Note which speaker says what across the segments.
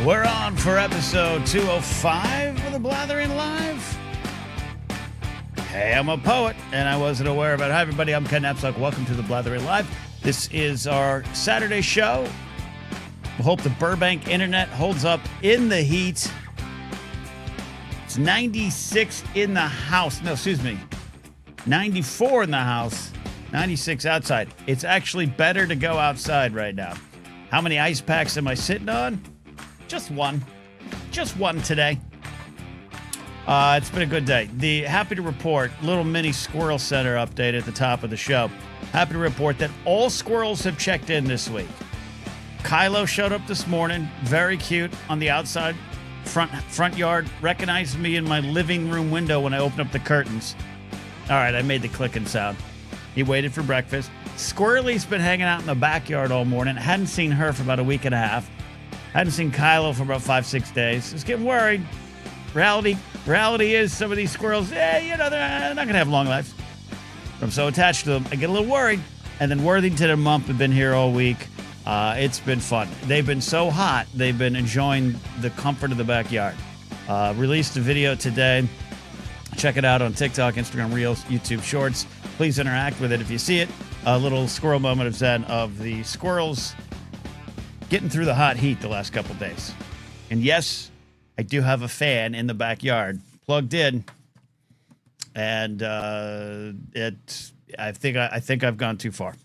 Speaker 1: We're on for episode 205 of the Blathering Live. Hey, I'm a poet, and I wasn't aware of it. Hi, everybody. I'm Ken Napzok. Welcome to the Blathering Live. This is our Saturday show. We hope the Burbank internet holds up in the heat. It's 96 in the house. No, excuse me. 94 in the house. 96 outside. It's actually better to go outside right now. How many ice packs am I sitting on? Just one. Just one today. It's been a good day. Happy to report, little mini squirrel center update at the top of the show. Happy to report that all squirrels have checked in this week. Kylo showed up this morning, very cute, on the outside front yard, recognized me in my living room window when I opened up the curtains. All right, I made the clicking sound. He waited for breakfast. Squirrely's been hanging out in the backyard all morning. Hadn't seen her for about a week and a half. Hadn't seen Kylo for about 5-6 days. Was getting worried. Reality is some of these squirrels, they're not going to have long lives. I'm so attached to them, I get a little worried. And then Worthington and Mump have been here all week. It's been fun. They've been so hot, they've been enjoying the comfort of the backyard. Released a video today. Check it out on TikTok, Instagram Reels, YouTube Shorts. Please interact with it if you see it. A little squirrel moment of zen of the squirrels getting through the hot heat the last couple days. And yes, I do have a fan in the backyard plugged in. And I think I've gone too far.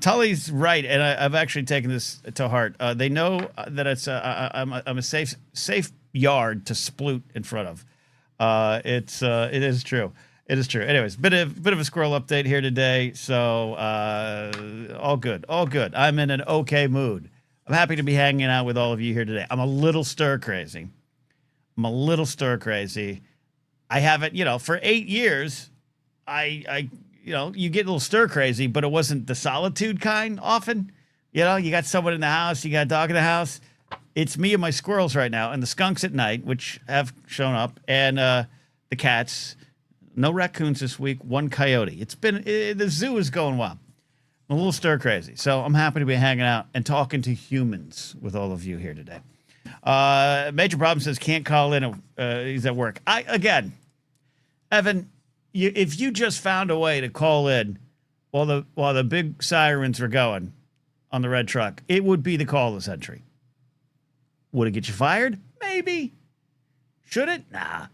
Speaker 1: Tully's right, and I've actually taken this to heart. They know that it's I'm a safe yard to sploot in front of. It is true. It is true. Anyways, bit of a squirrel update here today. So all good. I'm in an okay mood. I'm happy to be hanging out with all of you here today. I'm a little stir crazy. I haven't, for 8 years, I you get a little stir crazy, but it wasn't the solitude kind often. You got someone in the house, you got a dog in the house. It's me and my squirrels right now, and the skunks at night, which have shown up, and the cats. No raccoons this week, one coyote. The zoo is going well. I'm a little stir crazy. So I'm happy to be hanging out and talking to humans with all of you here today. Major Problem says can't call in. He's at work. Evan, if you just found a way to call in while the big sirens were going on the red truck, it would be the call of the century. Would it get you fired? Maybe. Should it? Nah.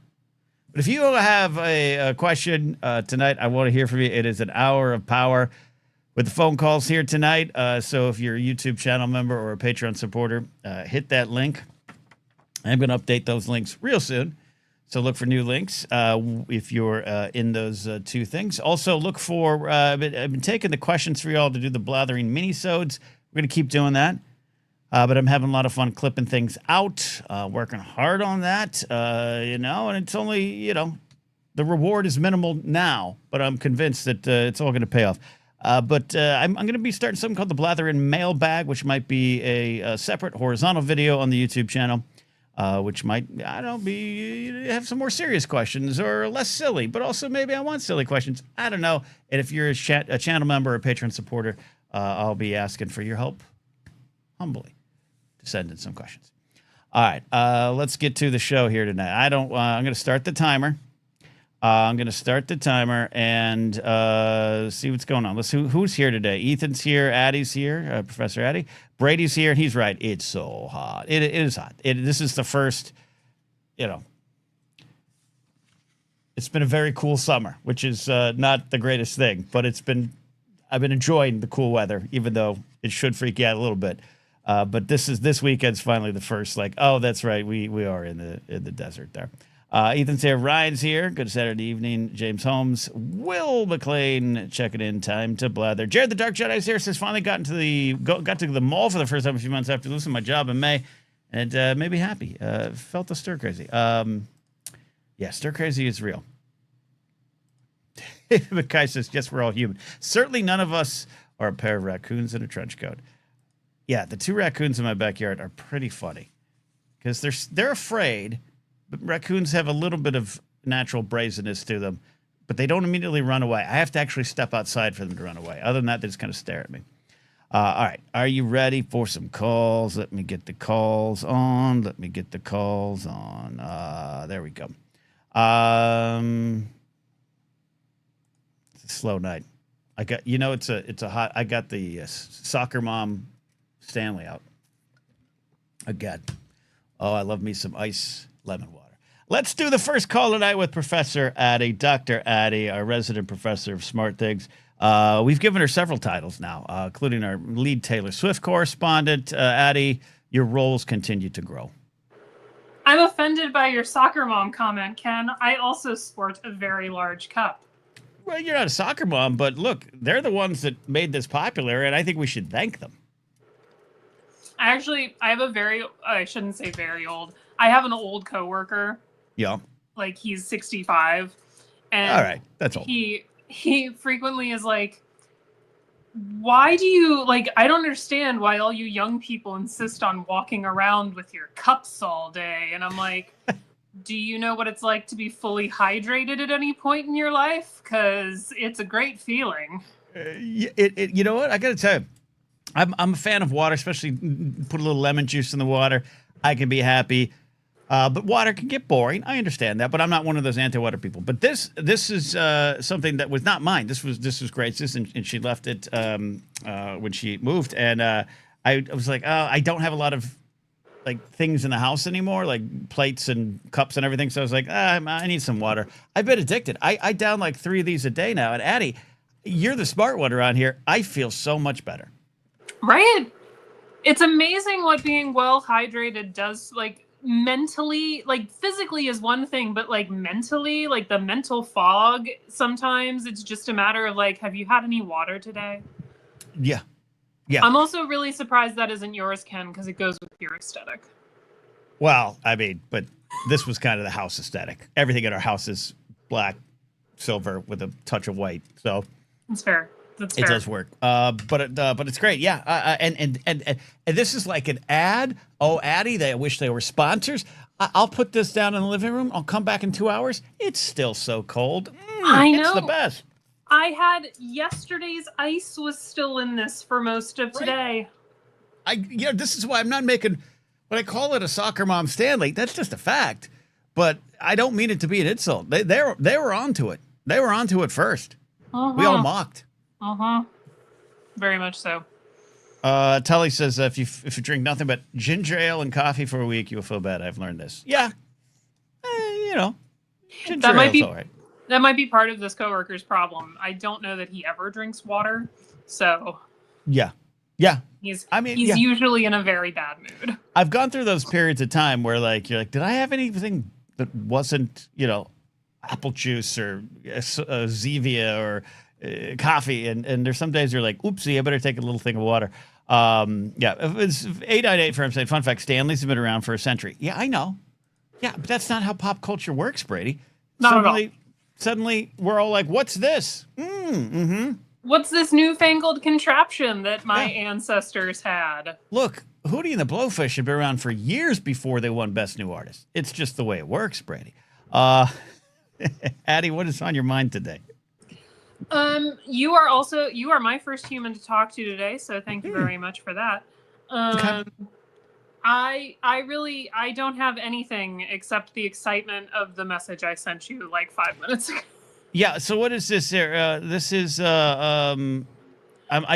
Speaker 1: But if you have a question tonight, I want to hear from you. It is an hour of power with the phone calls here tonight. So if you're a YouTube channel member or a Patreon supporter, hit that link. I'm going to update those links real soon. So look for new links if you're in those two things. Also look for, I've been taking the questions for y'all to do the Blathering mini-sodes. We're going to keep doing that. But I'm having a lot of fun clipping things out, working hard on that, and it's only, the reward is minimal now, but I'm convinced that it's all going to pay off. But I'm going to be starting something called the Blathering Mailbag, which might be a separate horizontal video on the YouTube channel, which might, have some more serious questions or less silly, but also maybe I want silly questions. I don't know. And if you're a channel member or a Patreon supporter, I'll be asking for your help humbly. Send in some questions. All right, let's get to the show here tonight. I'm going to start the timer. And see what's going on. Let's see who's here today. Ethan's here. Addie's here. Professor Addie. Brady's here, and he's right. It's so hot. It is hot. This is the first. It's been a very cool summer, which is not the greatest thing, but I've been enjoying the cool weather, even though it should freak you out a little bit. But this weekend's finally the first, oh, that's right. We are in the desert there. Ethan's here. Ryan's here. Good Saturday evening. James Holmes. Will McLean checking in. Time to blather. Jared the Dark Jedi's here. Says finally got to the mall for the first time a few months after losing my job in May. And made me happy. Felt the stir crazy. Yeah, stir crazy is real. Mackay says, yes, we're all human. Certainly none of us are a pair of raccoons in a trench coat. Yeah, the two raccoons in my backyard are pretty funny because they're afraid, but raccoons have a little bit of natural brazenness to them, but they don't immediately run away. I have to actually step outside for them to run away. Other than that, they just kind of stare at me. All right. Are you ready for some calls? Let me get the calls on. There we go. It's a slow night. I got, it's a hot, I got the soccer mom Stanley out again. Oh, I love me some ice lemon water. Let's do the first call tonight with Professor Addie, Dr. Addie, our resident professor of smart things. We've given her several titles now, including our lead Taylor Swift correspondent. Addie, your roles continue to grow.
Speaker 2: I'm offended by your soccer mom comment, Ken. I also sport a very large cup.
Speaker 1: Well, you're not a soccer mom, but look, they're the ones that made this popular, and I think we should thank them.
Speaker 2: I have I shouldn't say very old. I have an old coworker.
Speaker 1: Yeah.
Speaker 2: Like, he's 65. And
Speaker 1: all right, that's old.
Speaker 2: He frequently is like, why do you, like, I don't understand why all you young people insist on walking around with your cups all day. And I'm like, do you know what it's like to be fully hydrated at any point in your life? Because it's a great feeling.
Speaker 1: You know what? I got to tell you, I'm a fan of water, especially put a little lemon juice in the water. I can be happy. But water can get boring. I understand that, but I'm not one of those anti-water people. But this is something that was not mine. This was Grace's, and she left it when she moved. And I was like, oh, I don't have a lot of like things in the house anymore, like plates and cups and everything. So I was like, I need some water. I've been addicted. I down like 3 of these a day now. And Addie, you're the smart one around here. I feel so much better.
Speaker 2: Right? It's amazing what being well hydrated does, like, mentally. Like, physically is one thing, but like mentally, like the mental fog, sometimes it's just a matter of like, have you had any water today?
Speaker 1: Yeah.
Speaker 2: I'm also really surprised that isn't yours, Ken, because it goes with your aesthetic.
Speaker 1: Well, I mean, but this was kind of the house aesthetic. Everything in our house is black, silver with a touch of white. So
Speaker 2: it's fair. That's fair.
Speaker 1: It does work. But it's great. Yeah. And this is like an ad. Oh, Addie, I wish they were sponsors. I'll put this down in the living room. I'll come back in 2 hours. It's still so cold.
Speaker 2: I know.
Speaker 1: It's the best.
Speaker 2: I had yesterday's ice was still in this for most of today.
Speaker 1: This is why I'm not making, when I call it a soccer mom Stanley, that's just a fact. But I don't mean it to be an insult. They were onto it. They were onto it first. We all mocked.
Speaker 2: Very much so.
Speaker 1: Tully says if you drink nothing but ginger ale and coffee for a week, you'll feel bad. I've learned this. Yeah. Ginger ale's all right.
Speaker 2: That might be part of this coworker's problem. I don't know that he ever drinks water. So
Speaker 1: yeah.
Speaker 2: He's usually in a very bad mood.
Speaker 1: I've gone through those periods of time where like you're like, did I have anything that wasn't, apple juice or Zevia or coffee? And there's some days you're like, oopsie, I better take a little thing of water. It's 898 for saying, fun fact, Stanley's have been around for a century. Yeah, I know. Yeah, but that's not how pop culture works, Brady.
Speaker 2: Not at all.
Speaker 1: Suddenly we're all like, what's this?
Speaker 2: What's this newfangled contraption that my ancestors had?
Speaker 1: Look, Hootie and the Blowfish had been around for years before they won Best New Artist. It's just the way it works, Brady. Addie, what is on your mind today?
Speaker 2: You are my first human to talk to today, so thank you very much for that.
Speaker 1: Okay.
Speaker 2: I don't have anything except the excitement of the message I sent you like 5 minutes ago.
Speaker 1: Yeah, so what is this here? This is I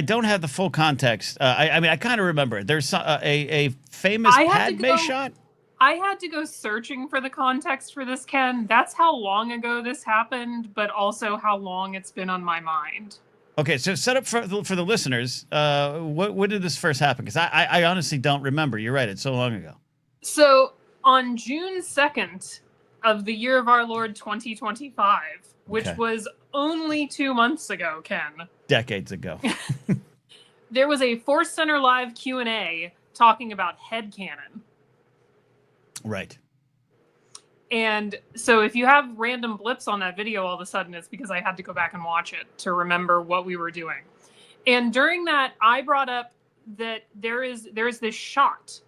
Speaker 1: don't have the full context. I mean, I kind of remember it. There's a famous Padme shot.
Speaker 2: I had to go searching for the context for this, Ken. That's how long ago this happened, but also how long it's been on my mind.
Speaker 1: Okay, so set up for the listeners. When did this first happen? Because I honestly don't remember. You're right. It's so long ago.
Speaker 2: So on June 2nd of the year of our Lord 2025, which was only 2 months ago, Ken.
Speaker 1: Decades ago.
Speaker 2: There was a Force Center Live Q&A talking about headcanon.
Speaker 1: Right.
Speaker 2: And so if you have random blips on that video all of a sudden, it's because I had to go back and watch it to remember what we were doing. And during that, I brought up that there is this shot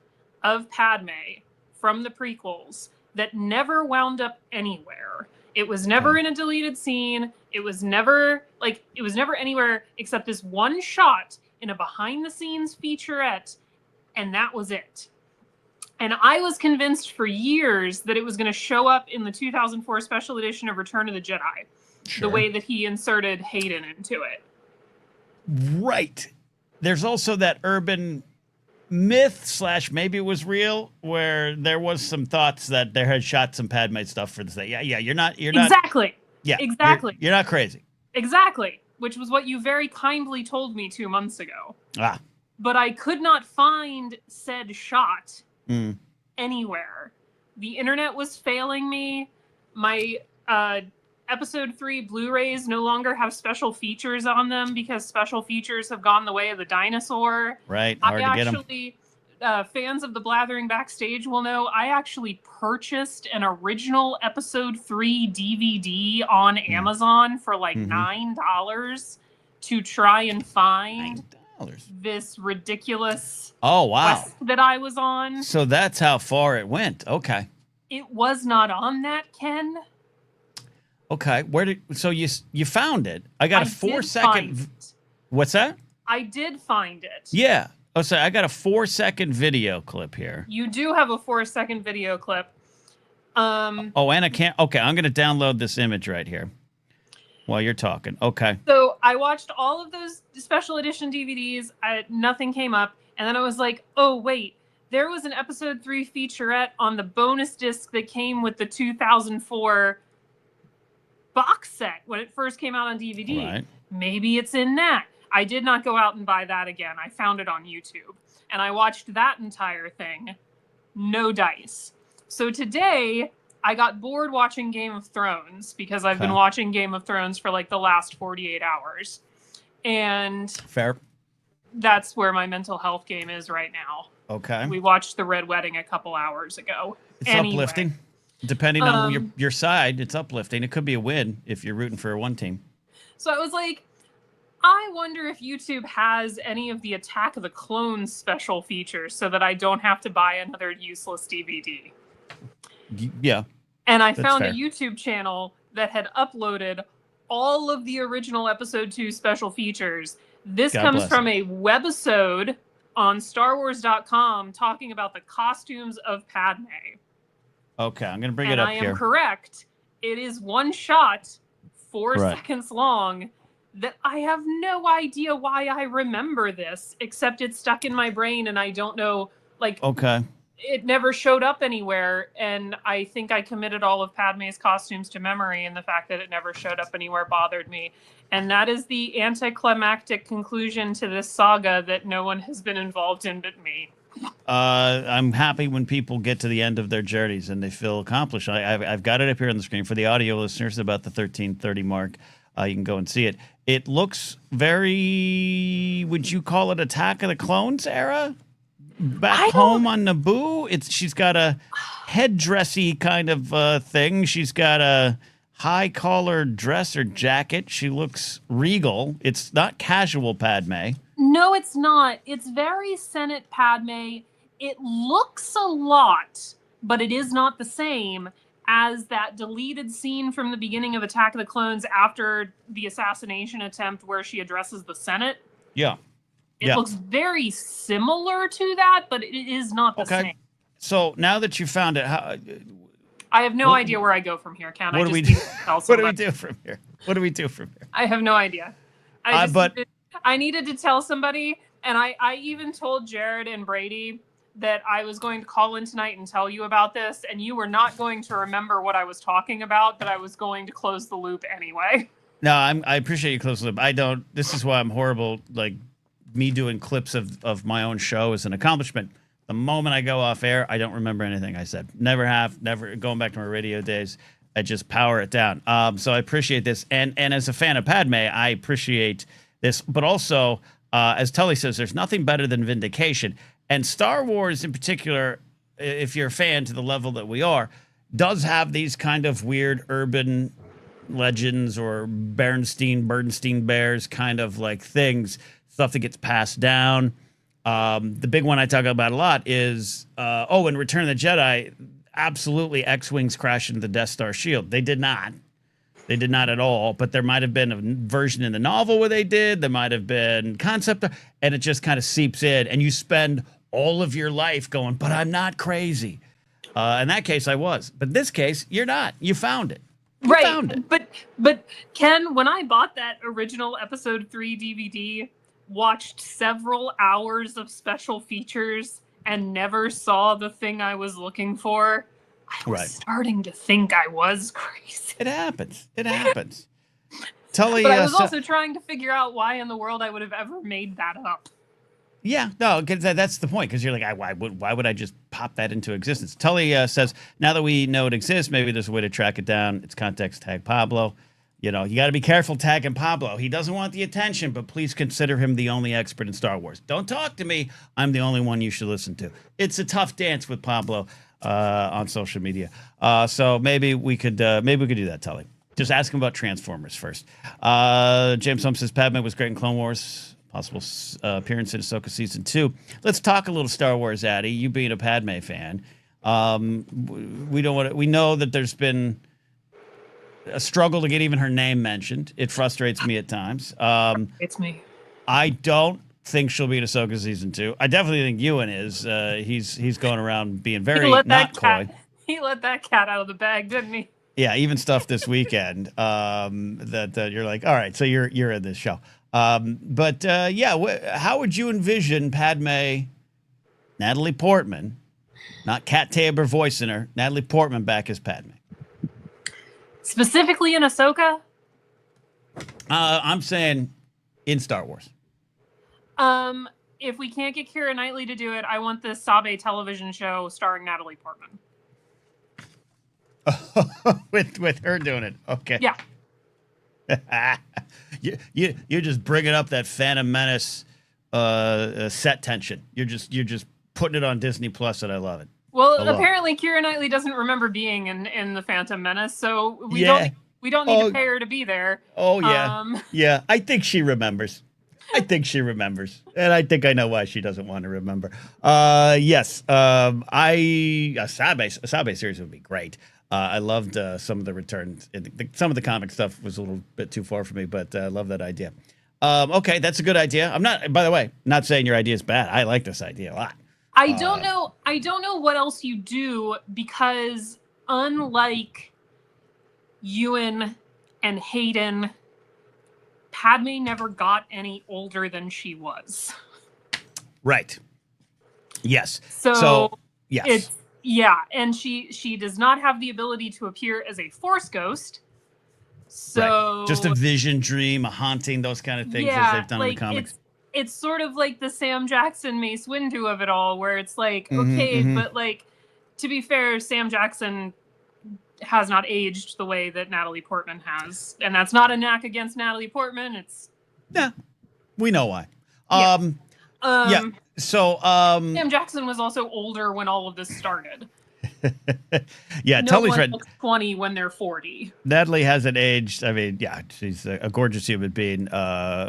Speaker 2: of Padme from the prequels that never wound up anywhere. It was never in a deleted scene. It was never anywhere except this one shot in a behind-the-scenes featurette, and that was it. And I was convinced for years that it was going to show up in the 2004 special edition of Return of the Jedi,
Speaker 1: Sure.
Speaker 2: the way that he inserted Hayden into it.
Speaker 1: Right. There's also that urban myth / maybe it was real, where there was some thoughts that there had shot some Padme stuff for this thing. Yeah, you're not
Speaker 2: Exactly.
Speaker 1: Yeah,
Speaker 2: exactly.
Speaker 1: You're not crazy.
Speaker 2: Exactly, which was what you very kindly told me 2 months ago.
Speaker 1: Ah.
Speaker 2: But I could not find said shot anywhere. The internet was failing me. My episode 3 Blu-rays no longer have special features on them because special features have gone the way of the dinosaur.
Speaker 1: Right, hard to get them.
Speaker 2: Fans of the Blathering Backstage will know I actually purchased an original episode 3 DVD on Amazon for like $9 to try and find this ridiculous quest that I was on.
Speaker 1: So that's how far it went. Okay.
Speaker 2: It was not on that, Ken.
Speaker 1: Okay. So you found it? I got a 4-second. What's that?
Speaker 2: I did find it.
Speaker 1: Yeah. Oh, so I got a 4-second video clip here.
Speaker 2: You do have a 4-second video clip.
Speaker 1: And I can't. Okay, I'm going to download this image right here while you're talking. Okay.
Speaker 2: So I watched all of those special edition DVDs. Nothing came up. And then I was like, oh, wait. There was an episode 3 featurette on the bonus disc that came with the 2004 box set when it first came out on DVD.
Speaker 1: Right.
Speaker 2: Maybe it's in that. I did not go out and buy that again. I found it on YouTube. And I watched that entire thing. No dice. So today, I got bored watching Game of Thrones because I've been watching Game of Thrones for like the last 48 hours. And
Speaker 1: fair.
Speaker 2: That's where my mental health game is right now.
Speaker 1: Okay.
Speaker 2: We watched The Red Wedding a couple hours ago.
Speaker 1: It's uplifting. Depending on your side, it's uplifting. It could be a win if you're rooting for one team.
Speaker 2: So I was like, I wonder if YouTube has any of the Attack of the Clones special features so that I don't have to buy another useless DVD.
Speaker 1: Yeah.
Speaker 2: And I found a YouTube channel that had uploaded all of the original episode 2 special features. This comes from a webisode on StarWars.com talking about the costumes of Padme.
Speaker 1: Okay, I'm going to bring it up here.
Speaker 2: And I am correct. It is one shot, 4 seconds long, that I have no idea why I remember this, except it's stuck in my brain and I don't know, like, it never showed up anywhere. And I think I committed all of Padme's costumes to memory, and the fact that it never showed up anywhere bothered me. And that is the anticlimactic conclusion to this saga that no one has been involved in but me.
Speaker 1: I'm happy when people get to the end of their journeys and they feel accomplished. I've got it up here on the screen for the audio listeners about the 1330 mark. You can go and see it. It looks very, would you call it Attack of the Clones era? Back home on Naboo, she's got a headdressy kind of thing. She's got a high collar dress or jacket. She looks regal. It's not casual Padme.
Speaker 2: No, it's not. It's very Senate Padme. It looks a lot, but it is not the same as that deleted scene from the beginning of Attack of the Clones after the assassination attempt where she addresses the Senate.
Speaker 1: Yeah.
Speaker 2: It looks very similar to that, but it is not the same.
Speaker 1: So now that you found it,
Speaker 2: I have no idea where I go from here, Ken.
Speaker 1: What do we do? What do we do from here? What do we do from here?
Speaker 2: I have no idea. I needed to tell somebody, and I even told Jared and Brady that I was going to call in tonight and tell you about this, and you were not going to remember what I was talking about, but I was going to close the loop anyway.
Speaker 1: No, I appreciate you closing the loop. I don't. This is why I'm horrible. Like, me doing clips of my own show is an accomplishment. The moment I go off air, I don't remember anything I said. Never have. Never. Going back to my radio days, I just power it down. So I appreciate this. And as a fan of Padme, I appreciate this. But also, as Tully says, there's nothing better than vindication. And Star Wars in particular, if you're a fan to the level that we are, does have these kind of weird urban legends or Bernstein Bears kind of like things, stuff that gets passed down. The big one I talk about a lot is, in Return of the Jedi, absolutely X-Wings crash into the Death Star shield. They did not. They did not at all, but there might have been a version in the novel where they did. There might have been concept, and it just kind of seeps in, and you spend all of your life going, but I'm not crazy. In that case, I was. But in this case, you're not. You found it. You found it.
Speaker 2: But Ken, when I bought that original episode 3 DVD, watched several hours of special features, and never saw the thing I was looking for, I was starting to think I was crazy.
Speaker 1: It happens. It happens. Tully,
Speaker 2: but I was also trying to figure out why in the world I would have ever made that up.
Speaker 1: Yeah, no, because that's the point. Because you're like, why would I just pop that into existence? Tully says, now that we know it exists, maybe there's a way to track it down. It's context tag Pablo. You know, you got to be careful tagging Pablo. He doesn't want the attention, but please consider him the only expert in Star Wars. Don't talk to me. I'm the only one you should listen to. It's a tough dance with Pablo on social media. So maybe we could do that, Tully. Just ask him about Transformers first. James Holmes says Padme was great in Clone Wars. Possible appearance in Ahsoka season 2. Let's talk a little Star Wars, Addy. You being a Padme fan, we don't want to. We know that there's been a struggle to get even her name mentioned. It frustrates me at times.
Speaker 2: It's me.
Speaker 1: I don't think she'll be in Ahsoka season 2. I definitely think Ewan is. He's going around being very not coy.
Speaker 2: He let that cat out of the bag, didn't he?
Speaker 1: Yeah, even stuff this weekend that you're like, all right, so you're in this show. Yeah, how would you envision Padme, Natalie Portman, not Kat Tabor voicing her, Natalie Portman back as Padme?
Speaker 2: Specifically in Ahsoka?
Speaker 1: I'm saying in Star Wars.
Speaker 2: If we can't get Keira Knightley to do it, I want this Sabe television show starring Natalie Portman.
Speaker 1: with her doing it, okay.
Speaker 2: Yeah.
Speaker 1: You're just bringing up that Phantom Menace set tension. You're just putting it on Disney Plus, and I love it.
Speaker 2: Well, apparently Keira Knightley doesn't remember being in the Phantom Menace, so we don't need to pay her to be there.
Speaker 1: Oh yeah, yeah. I think she remembers. And I think I know why she doesn't want to remember. Yes, a Sabe series would be great. I loved some of the returns. Some of the comic stuff was a little bit too far for me, but I love that idea. Okay, that's a good idea. I'm not, by the way, not saying your idea is bad. I like this idea a lot.
Speaker 2: I don't know what else you do, because unlike Ewan and Hayden, Padme never got any older than she was.
Speaker 1: Right. Yes.
Speaker 2: So
Speaker 1: yes.
Speaker 2: And she does not have the ability to appear as a Force ghost. So
Speaker 1: right. Just a vision, dream, a haunting, those kind of things as they've done in the comics.
Speaker 2: It's sort of like the Sam Jackson Mace Windu of it all, where it's like, but like, to be fair, Sam Jackson has not aged the way that Natalie Portman has, and that's not a knack against Natalie Portman. It's
Speaker 1: we know why. So
Speaker 2: Sam Jackson was also older when all of this started.
Speaker 1: Yeah,
Speaker 2: no
Speaker 1: Tully's
Speaker 2: one
Speaker 1: right.
Speaker 2: looks 20 when they're 40.
Speaker 1: Natalie hasn't aged. I mean, yeah, she's a gorgeous human being,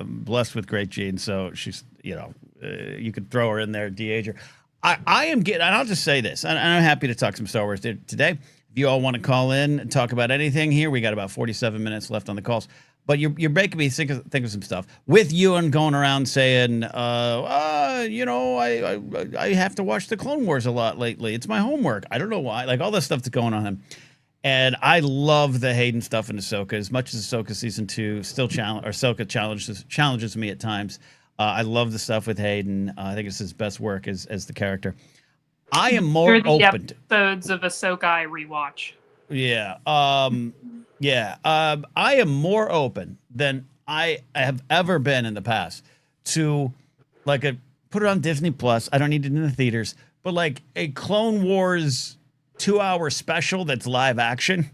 Speaker 1: blessed with great genes. So she's, you could throw her in there, de-age her. I am getting, and I'll just say this, and I'm happy to talk some Star Wars today. If you all want to call in and talk about anything here, we got about 47 minutes left on the calls. But you're making me think of some stuff. With Ewan going around saying, I have to watch the Clone Wars a lot lately. It's my homework. I don't know why. Like all this stuff that's going on him. And I love the Hayden stuff in Ahsoka. As much as Ahsoka season 2 still Ahsoka challenges me at times. I love the stuff with Hayden. I think it's his best work as the character. I am more open to
Speaker 2: episodes of Ahsoka I rewatch.
Speaker 1: Yeah. I am more open than I have ever been in the past to put it on Disney Plus. I don't need it in the theaters, but like a Clone Wars 2-hour special that's live action.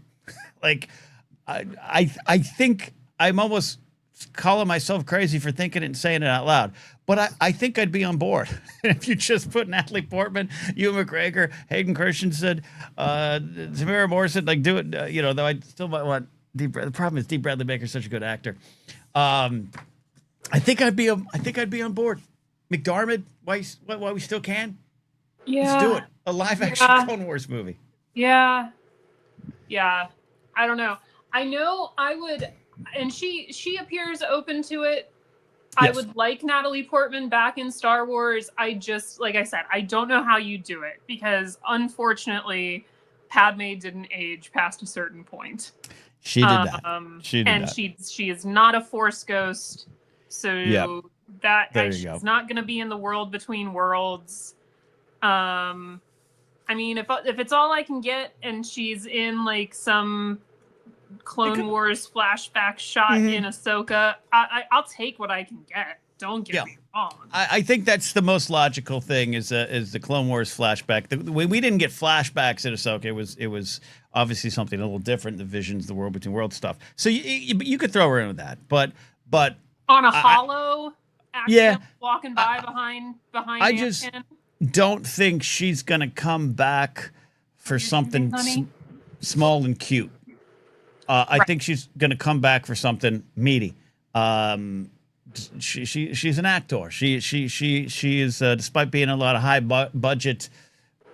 Speaker 1: I think I'm almost calling myself crazy for thinking it and saying it out loud, but I think I'd be on board. If you just put Natalie Portman, Ewan McGregor, Hayden Christensen, Tamara Morrison, do it, though I still might want the problem is Dee Bradley Baker's such a good actor. I think I'd be on board. McDormand, why we still can?
Speaker 2: Yeah.
Speaker 1: Let's do it. A live action Clone Wars movie.
Speaker 2: Yeah. I don't know. I know I would, and she appears open to it. I
Speaker 1: Yes.
Speaker 2: would like Natalie Portman back in Star Wars. I just, like I said, I don't know how you do it because unfortunately, Padme didn't age past a certain point.
Speaker 1: She did not.
Speaker 2: And she is not a Force ghost, so
Speaker 1: Yep. There you go.
Speaker 2: she's not going to be in the world between worlds. I mean, if it's all I can get, and she's in like some Clone Wars flashback shot in Ahsoka, I'll take what I can get. Don't get me wrong.
Speaker 1: I think that's the most logical thing is the Clone Wars flashback. We didn't get flashbacks in Ahsoka. It was obviously something a little different. The visions, the world between worlds stuff. So you could throw her in with that, but
Speaker 2: on a hollow, walking by behind.
Speaker 1: I just don't think she's gonna come back for something small and cute. I think she's gonna come back for something meaty. She's an actor. She is despite being a lot of high budget,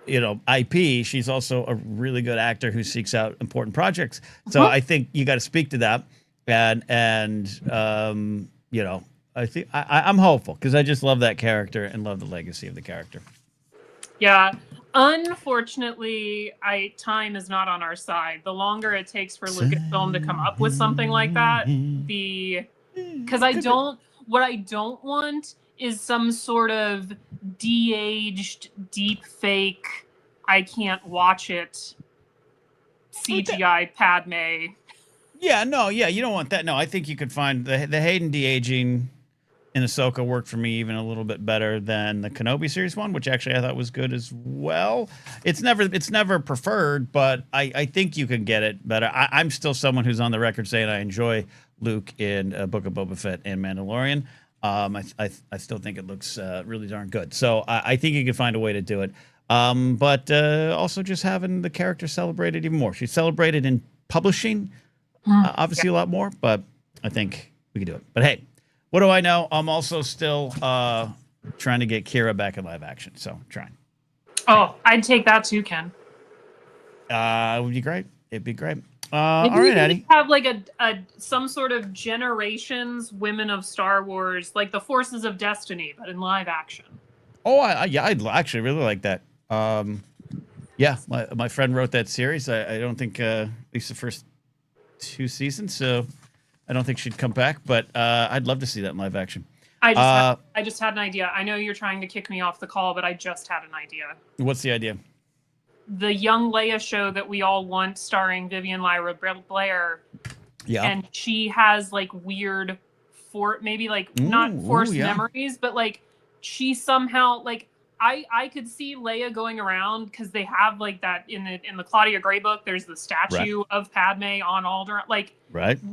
Speaker 1: IP. She's also a really good actor who seeks out important projects. So I think you got to speak to that, and I think I'm hopeful because I just love that character and love the legacy of the character.
Speaker 2: Yeah. Unfortunately, time is not on our side. The longer it takes for Lucasfilm to come up with something like that, because what I don't want is some sort of de-aged, deep fake, I can't watch it, CGI Padme.
Speaker 1: Yeah, no, you don't want that. No, I think you could find the Hayden de-aging in Ahsoka worked for me even a little bit better than the Kenobi series one, which actually I thought was good as well. It's never preferred, but I think you can get it better. I'm still someone who's on the record saying I enjoy Luke in Book of Boba Fett and Mandalorian. I still think it looks really darn good. So I think you can find a way to do it. But also just having the character celebrated even more. She's celebrated in publishing, obviously a lot more, but I think we can do it. But hey, what do I know? I'm also still trying to get Kira back in live action. So trying.
Speaker 2: Oh, I'd take that too, Ken.
Speaker 1: It would be great. It'd be great.
Speaker 2: Maybe
Speaker 1: all right, Eddie.
Speaker 2: Have like some sort of generations women of Star Wars, like the Forces of Destiny, but in live action.
Speaker 1: Oh, I'd actually really like that. Yeah, my friend wrote that series. I don't think at least the first 2 seasons, so I don't think she'd come back. But I'd love to see that in live action.
Speaker 2: I just had an idea. I know you're trying to kick me off the call, but I just had an idea.
Speaker 1: What's the idea?
Speaker 2: The Young Leia show that we all want, starring Vivian Lyra Blair.
Speaker 1: Yeah.
Speaker 2: And she has like weird, maybe like not forced memories, but like she somehow like I could see Leia going around because they have like that in the Claudia Gray book. There's the statue of Padme on Alderaan. Like,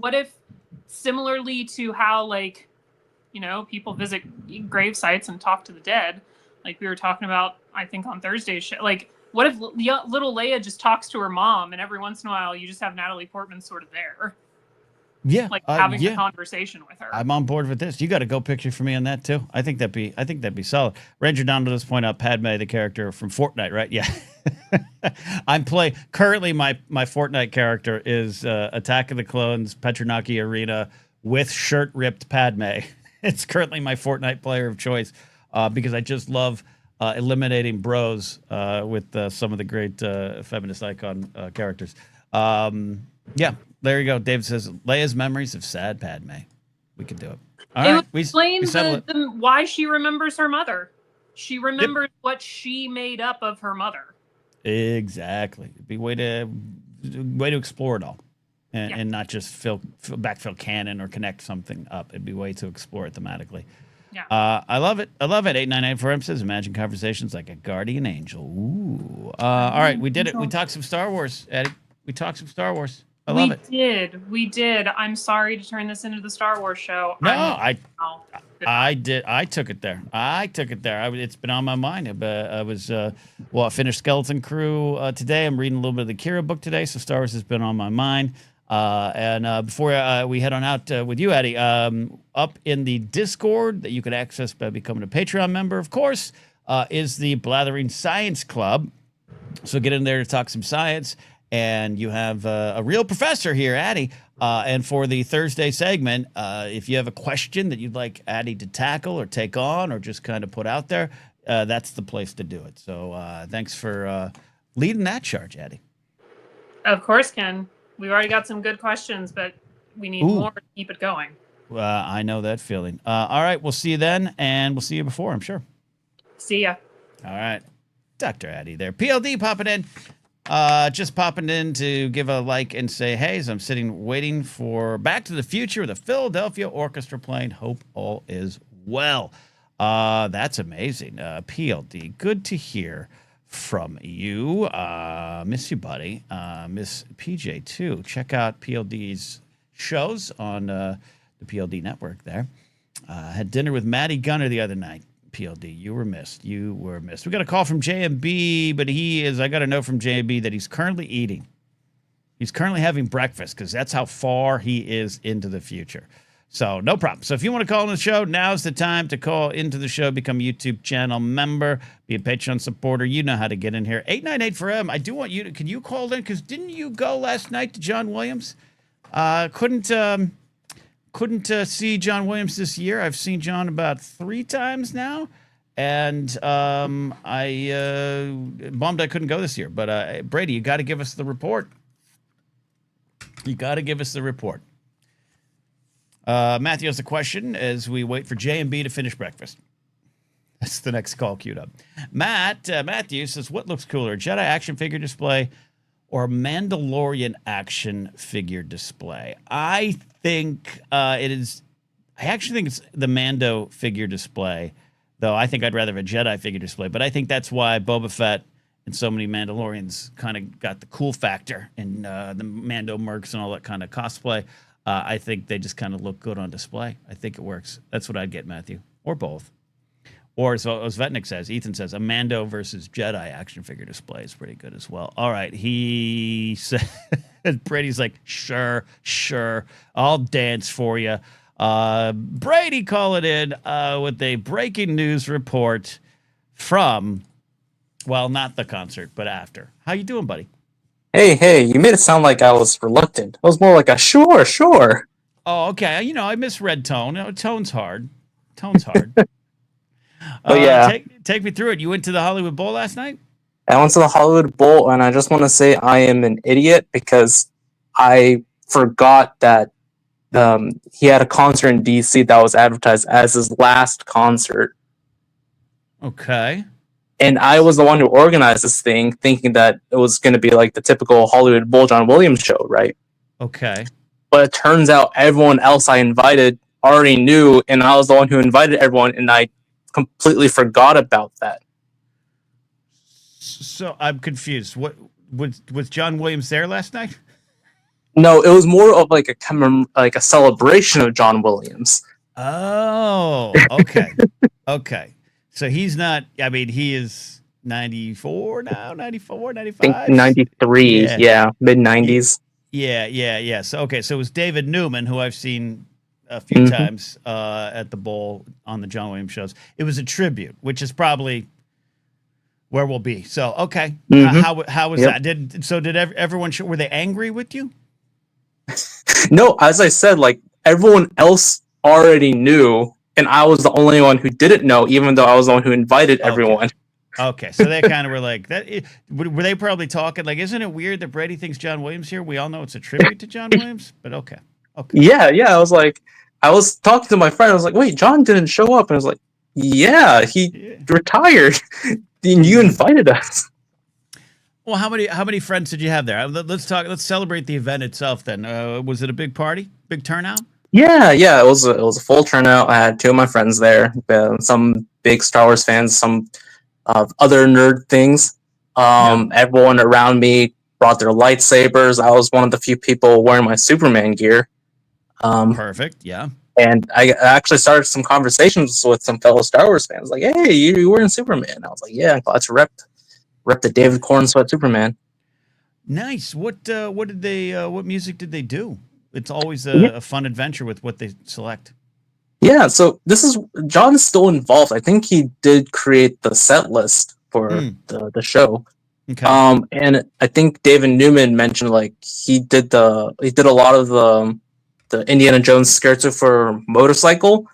Speaker 2: what if similarly to how like people visit grave sites and talk to the dead, like we were talking about, I think on Thursday's show, like. What if little Leia just talks to her mom, and every once in a while you just have Natalie Portman sort of there?
Speaker 1: Yeah,
Speaker 2: like having a conversation with her.
Speaker 1: I'm on board with this. You got a go picture for me on that too. I think that'd be solid. Ranger Down to this point out Padme, the character from Fortnite, right? Yeah. I'm playing currently. My Fortnite character is Attack of the Clones Petronaki Arena with shirt ripped Padme. It's currently my Fortnite player of choice because I just love. Eliminating bros with some of the great feminist icon characters. Yeah, there you go. David says, Leia's memories of sad Padme. We can do it. All right.
Speaker 2: Explain why she remembers her mother. She remembers what she made up of her mother.
Speaker 1: Exactly. It'd be way to explore it all. And not just backfill canon or connect something up. It'd be a way to explore it thematically. Yeah. I love it. 899 says, imagine conversations like a guardian angel. Ooh. All right, we did it. We talked some Star Wars, Eddie. We talked some Star Wars. I love it.
Speaker 2: We did. I'm sorry to turn this into the Star Wars show.
Speaker 1: No, I did. I took it there. It's been on my mind. I finished Skeleton Crew today. I'm reading a little bit of the Kira book today, so Star Wars has been on my mind. Before we head on out with you, Eddie, up in the Discord that you can access by becoming a Patreon member, of course, is the Blathering Science Club. So get in there to talk some science and you have a real professor here, Addie. And for the Thursday segment, if you have a question that you'd like Addie to tackle or take on or just kind of put out there, that's the place to do it. So thanks for leading that charge, Addie.
Speaker 2: Of course, Ken. We've already got some good questions, but we need more to keep it going.
Speaker 1: I know that feeling. All right, we'll see you then, and we'll see you before, I'm sure.
Speaker 2: See ya.
Speaker 1: All right. Dr. Addie there. PLD popping in. Just popping in to give a like and say, hey, as I'm sitting waiting for Back to the Future with the Philadelphia Orchestra playing. Hope all is well. That's amazing. PLD, good to hear from you. Miss you, buddy. Miss PJ, too. Check out PLD's shows on the PLD network there. Had dinner with Maddie Gunner the other night. PLD, you were missed. You were missed. We got a call from JMB, but I got a note from JMB that he's currently eating. He's currently having breakfast because that's how far he is into the future. So no problem. So if you want to call in the show, now's the time to call into the show, become a YouTube channel member, be a Patreon supporter. You know how to get in here. 898-4M. I do want you to, can you call in? Because didn't you go last night to John Williams? Couldn't see John Williams this year. I've seen John about 3 times now, and I bummed I couldn't go this year. But Brady, you got to give us the report. Matthew has a question as we wait for J and B to finish breakfast. That's the next call queued up. Matthew says, what looks cooler, Jedi action figure display or Mandalorian action figure display? I think it is. I actually think it's the Mando figure display, though I think I'd rather have a Jedi figure display. But I think that's why Boba Fett and so many Mandalorians kind of got the cool factor in the Mando mercs and all that kind of cosplay. I think they just kind of look good on display. I think it works. That's what I'd get, Matthew, or both. Or as Vetnik says, Ethan says, a Mando versus Jedi action figure display is pretty good as well. All right, he said, Brady's like, sure, I'll dance for you. Brady call it in with a breaking news report from, well, not the concert, but after. How you doing, buddy?
Speaker 3: Hey, you made it sound like I was reluctant. It was more like a sure.
Speaker 1: Oh, okay. You know, I misread tone. Tone's hard.
Speaker 3: But yeah.
Speaker 1: Take me through it. You went to the Hollywood Bowl last night?
Speaker 3: I went to the Hollywood Bowl, and I just want to say I am an idiot because I forgot that he had a concert in D.C. that was advertised as his last concert.
Speaker 1: Okay.
Speaker 3: And I was the one who organized this thing, thinking that it was going to be like the typical Hollywood Bowl John Williams show, right?
Speaker 1: Okay.
Speaker 3: But it turns out everyone else I invited already knew, and I was the one who invited everyone, and I completely forgot about that.
Speaker 1: So I'm confused. What was John Williams there last night?
Speaker 3: No, it was more of like a celebration of John Williams.
Speaker 1: Oh, okay. Okay. So he's not, I mean, he is 94 now, 94, 95?
Speaker 3: I think 93, yeah mid-90s.
Speaker 1: Yeah. So, okay, so it was David Newman, who I've seen a few times at the Bowl on the John Williams shows. It was a tribute, which is probably where we'll be. So, okay. How was that? Did everyone, were they angry with you?
Speaker 3: No, as I said, like, everyone else already knew, and I was the only one who didn't know, even though I was the one who invited everyone.
Speaker 1: Okay, so they kind of were like that. Were they probably talking like, "Isn't it weird that Brady thinks John Williams here? We all know it's a tribute to John Williams." But okay.
Speaker 3: Yeah. I was talking to my friend. I was like, "Wait, John didn't show up," and I was like, "Yeah, he retired. And you invited us."
Speaker 1: Well, how many friends did you have there? Let's celebrate the event itself. Then, was it a big party? Big turnout?
Speaker 3: Yeah, it was a full turnout. I had 2 of my friends there, some big Star Wars fans, some other nerd things. Everyone around me brought their lightsabers. I was one of the few people wearing my Superman gear.
Speaker 1: Perfect, yeah.
Speaker 3: And I actually started some conversations with some fellow Star Wars fans, like, "Hey, you wearing Superman?" I was like, "Yeah, I'm glad to rep the David Corn Sweat Superman."
Speaker 1: Nice. What music did they do? It's always a fun adventure with what they select.
Speaker 3: Yeah, so John is still involved. I think he did create the set list for the show.
Speaker 1: Okay.
Speaker 3: And I think David Newman mentioned like he did a lot of the Indiana Jones scherzo for motorcycle,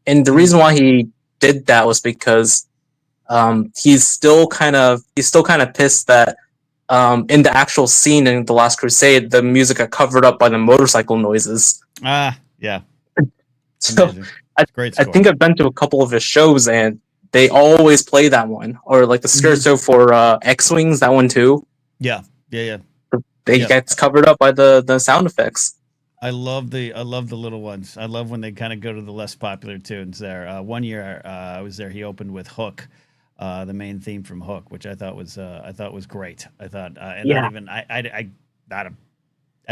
Speaker 3: and the reason why he did that was because he's still kind of pissed that in the actual scene in The Last Crusade, the music got covered up by the motorcycle noises.
Speaker 1: Yeah.
Speaker 3: So
Speaker 1: Amazing. It's great
Speaker 3: I
Speaker 1: score.
Speaker 3: think I've been to a couple of his shows, and they always play that one, or like the scherzo for X-Wings, that one too.
Speaker 1: Yeah.
Speaker 3: They gets covered up by the sound effects.
Speaker 1: I love the little ones. I love when they kind of go to the less popular tunes there. One year I was there, he opened with Hook, the main theme from Hook, which I thought was great. I thought, and not even I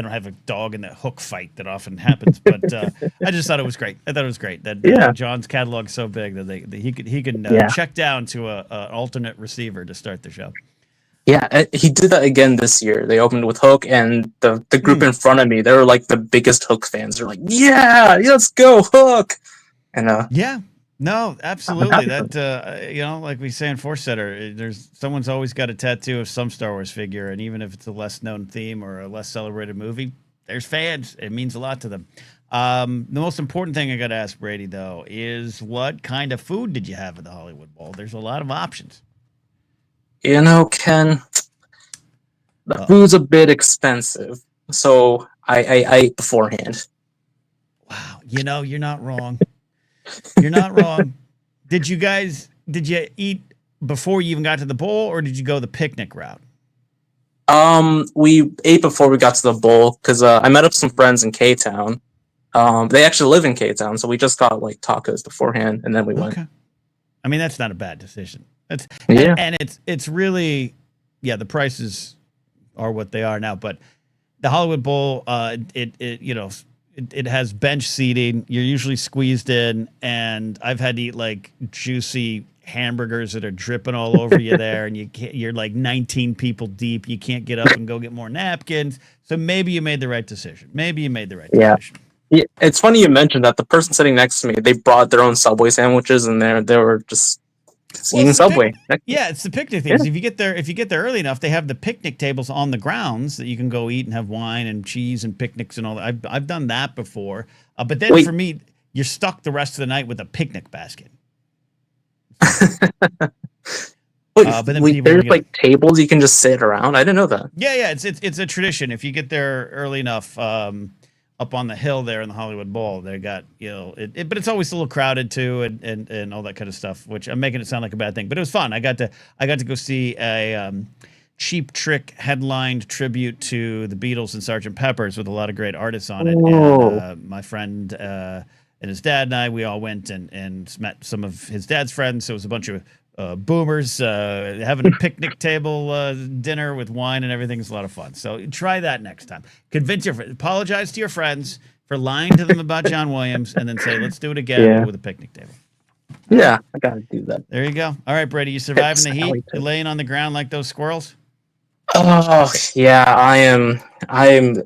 Speaker 1: don't have a dog in that Hook fight that often happens, but I just thought it was great. I thought it was great that John's catalog is so big that he can check down to an alternate receiver to start the show.
Speaker 3: Yeah, he did that again this year. They opened with Hook, and the group in front of me, they were like the biggest Hook fans. They're like, yeah, let's go Hook. And
Speaker 1: yeah, no, absolutely. That like we say in Force Setter, there's someone's always got a tattoo of some Star Wars figure, and even if it's a less known theme or a less celebrated movie, there's fans. It means a lot to them. The most important thing I got to ask Brady though is what kind of food did you have at the Hollywood Bowl? There's a lot of options.
Speaker 3: You know, Ken, the food's a bit expensive, so I ate beforehand.
Speaker 1: Wow, you're not wrong. You're not wrong. Did you eat before you even got to the bowl, or did you go the picnic route?
Speaker 3: We ate before we got to the bowl because I met up some friends in K-Town. They actually live in K-Town, so we just got like tacos beforehand, and then we went.
Speaker 1: I mean, that's not a bad decision. And it's really, the prices are what they are now. But the Hollywood Bowl, it has bench seating. You're usually squeezed in, and I've had to eat like juicy hamburgers that are dripping all over you there, and you're like 19 people deep. You can't get up and go get more napkins. So maybe you made the right decision. Decision.
Speaker 3: Yeah, it's funny you mentioned that. The person sitting next to me, they brought their own Subway sandwiches, and they were just eating Subway.
Speaker 1: It's the picnic things. Yeah. If you get there early enough, they have the picnic tables on the grounds that you can go eat and have wine and cheese and picnics and all that. I've done that before. But then for me, you're stuck the rest of the night with a picnic basket.
Speaker 3: But then there's like tables you can just sit around. I didn't know that.
Speaker 1: Yeah, it's a tradition. If you get there early enough, up on the hill there in the Hollywood Bowl, they got but it's always a little crowded too, and all that kind of stuff. Which I'm making it sound like a bad thing, but it was fun. I got to go see a Cheap Trick headlined tribute to the Beatles and Sgt. Pepper's with a lot of great artists on it. And my friend and his dad and I, we all went and met some of his dad's friends. So it was a bunch of boomers having a picnic table dinner with wine and everything. Is a lot of fun. So try that next time. Convince your friends. Apologize to your friends for lying to them about John Williams, and then say, let's do it again with a picnic table.
Speaker 3: Yeah, I gotta do that.
Speaker 1: There you go. All right, Brady, you surviving the heat? You're laying on the ground like those squirrels?
Speaker 3: Oh yeah, I am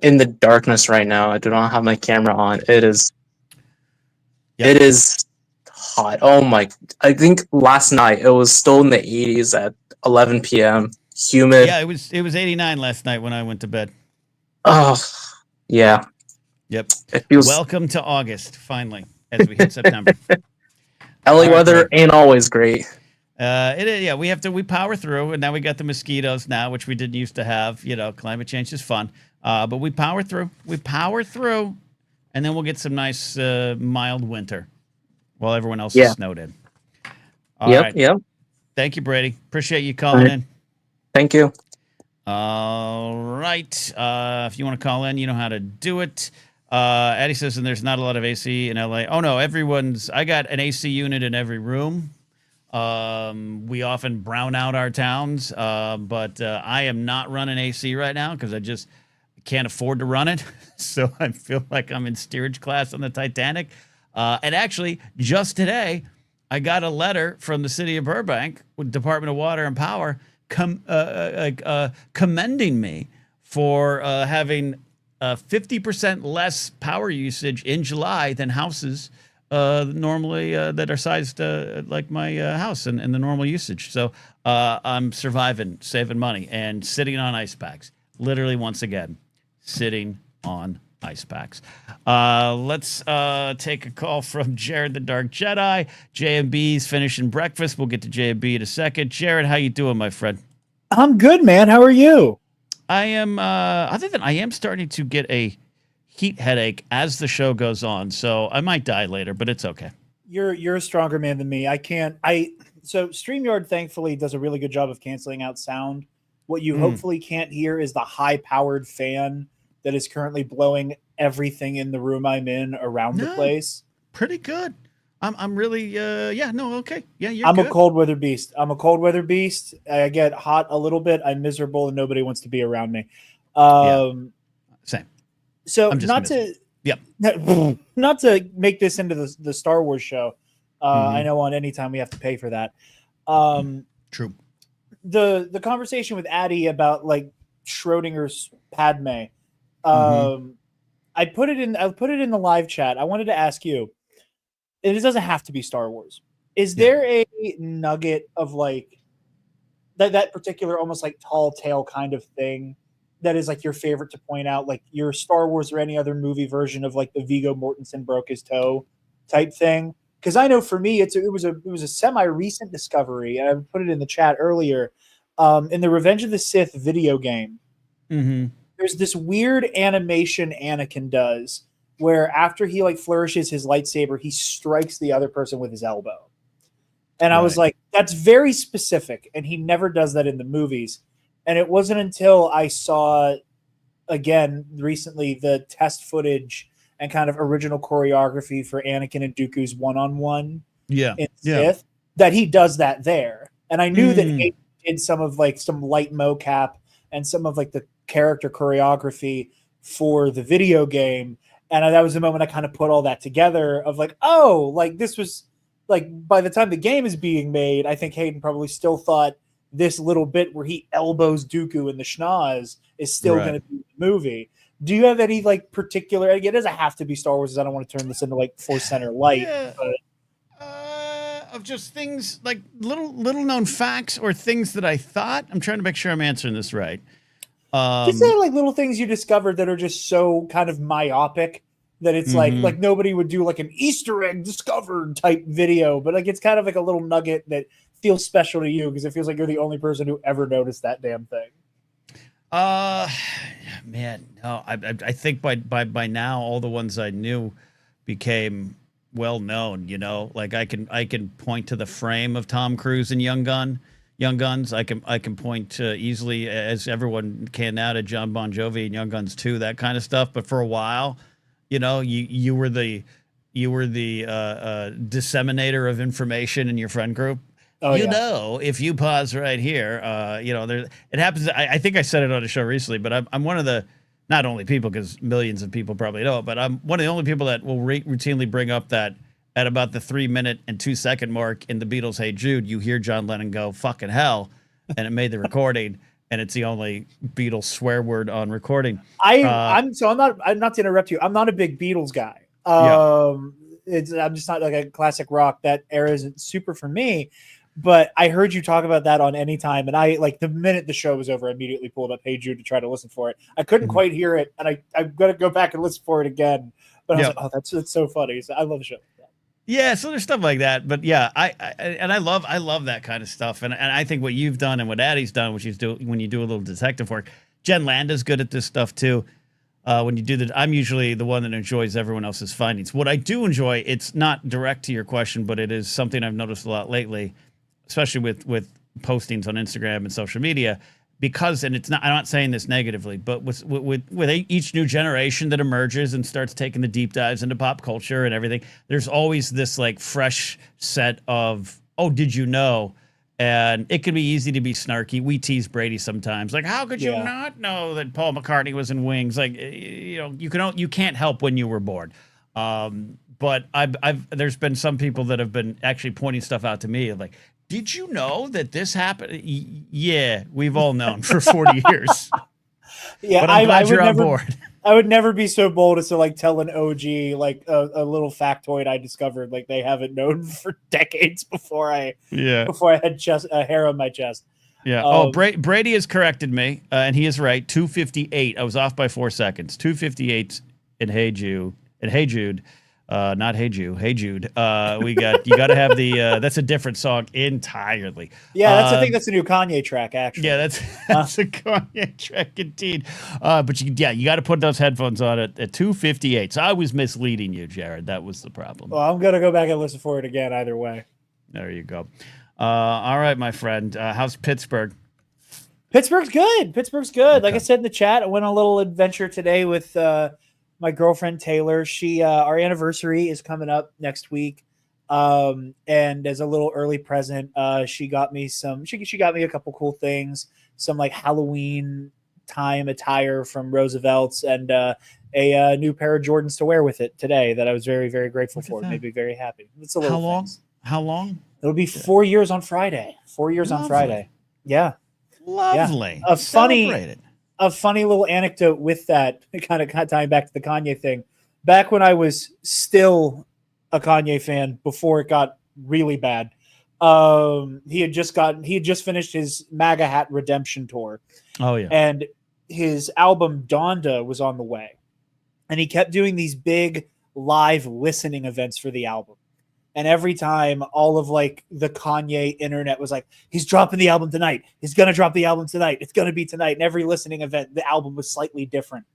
Speaker 3: in the darkness right now. I do not have my camera on. It is hot. Oh my! I think last night it was still in the 80s at 11 p.m. Humid.
Speaker 1: Yeah, it was 89 last night when I went to bed.
Speaker 3: Oh yeah.
Speaker 1: Yep. Welcome to August, finally, as we hit September.
Speaker 3: LA weather ain't always great.
Speaker 1: It is, yeah. We power through, and now we got the mosquitoes now, which we didn't used to have. Climate change is fun, but we power through. And then we'll get some nice mild winter while everyone else is snowed in. All right.
Speaker 3: Yep.
Speaker 1: Thank you, Brady. Appreciate you calling in.
Speaker 3: Thank you.
Speaker 1: All right. If you want to call in, you know how to do it. Addie says, and there's not a lot of AC in LA. Oh no, I got an AC unit in every room. We often brown out our towns, but I am not running AC right now because I just can't afford to run it. So I feel like I'm in steerage class on the Titanic. And actually, just today, I got a letter from the city of Burbank, with Department of Water and Power, commending me for having 50% less power usage in July than houses normally that are sized like my house and the normal usage. So I'm surviving, saving money, and sitting on ice packs. Literally, once again, sitting on ice packs. Let's take a call from Jared the Dark Jedi. JMB's finishing breakfast. We'll get to JMB in a second. Jared, how you doing, my friend?
Speaker 4: I'm good, man. How are you?
Speaker 1: I am, other than I am starting to get a heat headache as the show goes on, so I might die later, but it's okay.
Speaker 4: You're a stronger man than me. So StreamYard thankfully does a really good job of canceling out sound. What you hopefully can't hear is the high-powered fan that is currently blowing everything in the room I'm in around the place.
Speaker 1: Pretty good. I'm really okay. Yeah,
Speaker 4: I'm
Speaker 1: good.
Speaker 4: a cold weather beast. I get hot a little bit. I'm miserable and nobody wants to be around me.
Speaker 1: Same.
Speaker 4: So not to make this into the Star Wars show. I know on any time we have to pay for that.
Speaker 1: True.
Speaker 4: The conversation with Addie about like Schrodinger's Padme. I put it in the live chat. I wanted to ask you. It doesn't have to be Star Wars. Is there a nugget of like that particular almost like tall tale kind of thing that is like your favorite to point out, like your Star Wars or any other movie version of like the Viggo Mortensen broke his toe type thing? Because I know for me, it was a semi-recent discovery, and I put it in the chat earlier. In the Revenge of the Sith video game, there's this weird animation Anakin does where after he like flourishes his lightsaber, he strikes the other person with his elbow. And I was like, that's very specific. And he never does that in the movies. And it wasn't until I saw, again, recently the test footage and kind of original choreography for Anakin and Dooku's one-on-one in Sith that he does that there. And I knew that he did some of like some light mocap and some of like the character choreography for the video game. And that was the moment I kind of put all that together of like, oh, like this was like by the time the game is being made, I think Hayden probably still thought this little bit where he elbows Dooku in the schnoz is still going to be the movie. Do you have any like particular, it doesn't have to be Star Wars, I don't want to turn this into like Force Center Light. But
Speaker 1: of just things like little known facts or things that I thought. I'm trying to make sure I'm answering this right.
Speaker 4: Just say like little things you discovered that are just so kind of myopic that it's like nobody would do like an Easter egg discovered type video, but like it's kind of like a little nugget that feels special to you because it feels like you're the only person who ever noticed that damn thing.
Speaker 1: Man, no, I think by now all the ones I knew became well known. You know, like I can point to the frame of Tom Cruise in Young Guns. I can point to easily, as everyone can now, to John Bon Jovi and Young Guns 2, that kind of stuff. But for a while, you know, you were the disseminator of information in your friend group. Oh, know, if you pause right here, you know, there it happens. I think I said it on a show recently, but I'm one of the not only people, because millions of people probably know it, but I'm one of the only people that will routinely bring up that at about the 3-minute and 2-second mark in the Beatles' "Hey Jude," you hear John Lennon go "fucking hell," and it made the recording, and it's the only Beatles swear word on recording.
Speaker 4: I'm not to interrupt you. I'm not a big Beatles guy. I'm just not like a classic rock. That era isn't super for me. But I heard you talk about that on Any Time, and I like the minute the show was over, I immediately pulled up "Hey Jude" to try to listen for it. I couldn't quite hear it, and I'm gonna go back and listen for it again. But I was like, oh, that's so funny. So I love the show.
Speaker 1: Yeah, so there's stuff like that, but yeah, I love that kind of stuff, and I think what you've done and what Addie's done, which is when you do a little detective work. Jen Landa's good at this stuff too. When you do I'm usually the one that enjoys everyone else's findings. What I do enjoy, it's not direct to your question, but it is something I've noticed a lot lately, especially with postings on Instagram and social media, because, and it's not, I'm not saying this negatively, but with each new generation that emerges and starts taking the deep dives into pop culture and everything, there's always this like fresh set of, oh, did you know? And it can be easy to be snarky. We tease Brady sometimes, like, how could you not know that Paul McCartney was in Wings? Like, you know, you can't help when you were born. But there's been some people that have been actually pointing stuff out to me, like, did you know that this happened? Yeah, we've all known for 40 years.
Speaker 4: Yeah,
Speaker 1: but I'm glad you're on board.
Speaker 4: I would never be so bold as to like tell an OG like a little factoid I discovered like they haven't known for decades before I had just a hair on my chest.
Speaker 1: Yeah. Brady has corrected me, and he is right. 258. I was off by 4 seconds. 258 in Hey Jude. Not Hey Jude. Hey Jude. We got you got to have the. That's a different song entirely.
Speaker 4: Yeah, I think that's a new Kanye track. Actually,
Speaker 1: yeah, that's a Kanye track indeed. But you got to put those headphones on at 258. So I was misleading you, Jared. That was the problem.
Speaker 4: Well, I'm gonna go back and listen for it again. Either way.
Speaker 1: There you go. All right, my friend. How's Pittsburgh?
Speaker 4: Pittsburgh's good.
Speaker 1: Okay.
Speaker 4: Like I said in the chat, I went on a little adventure today with my girlfriend Taylor. She our anniversary is coming up next week. And as a little early present, she got me she got me a couple cool things, some like Halloween time attire from Roosevelt's and a new pair of Jordans to wear with it today that I was very, very grateful for. It made me very happy. It's a little
Speaker 1: How long?
Speaker 4: It'll be 4 years on Friday. 4 years on Friday. Yeah.
Speaker 1: Lovely.
Speaker 4: Yeah. A funny little anecdote with that, kind of tying back to the Kanye thing. Back when I was still a Kanye fan before it got really bad, he had just finished his MAGA hat redemption tour.
Speaker 1: Oh yeah.
Speaker 4: And his album Donda was on the way. And he kept doing these big live listening events for the album. And every time all of like the Kanye internet was like, he's dropping the album tonight. He's going to drop the album tonight. It's going to be tonight. And every listening event, the album was slightly different.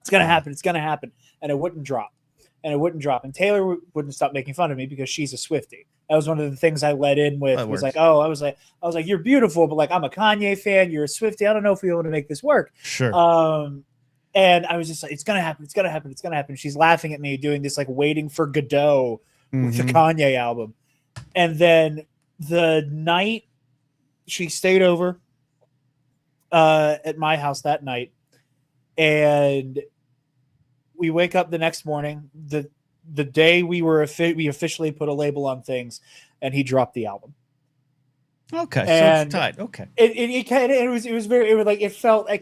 Speaker 4: It's going to happen. It's going to happen. And it wouldn't drop. And Taylor wouldn't stop making fun of me because she's a Swiftie. That was one of the things I led in with. I was like, you're beautiful, but like, I'm a Kanye fan. You're a Swiftie. I don't know if we're able to make this work.
Speaker 1: Sure.
Speaker 4: And I was just like, it's going to happen. It's going to happen. It's going to happen. She's laughing at me doing this, like waiting for Godot with the Kanye album. And then the night she stayed over at my house that night, and we wake up the next morning, the day we officially put a label on things, and he dropped the album.
Speaker 1: Okay,
Speaker 4: and
Speaker 1: so it's tight. Okay,
Speaker 4: it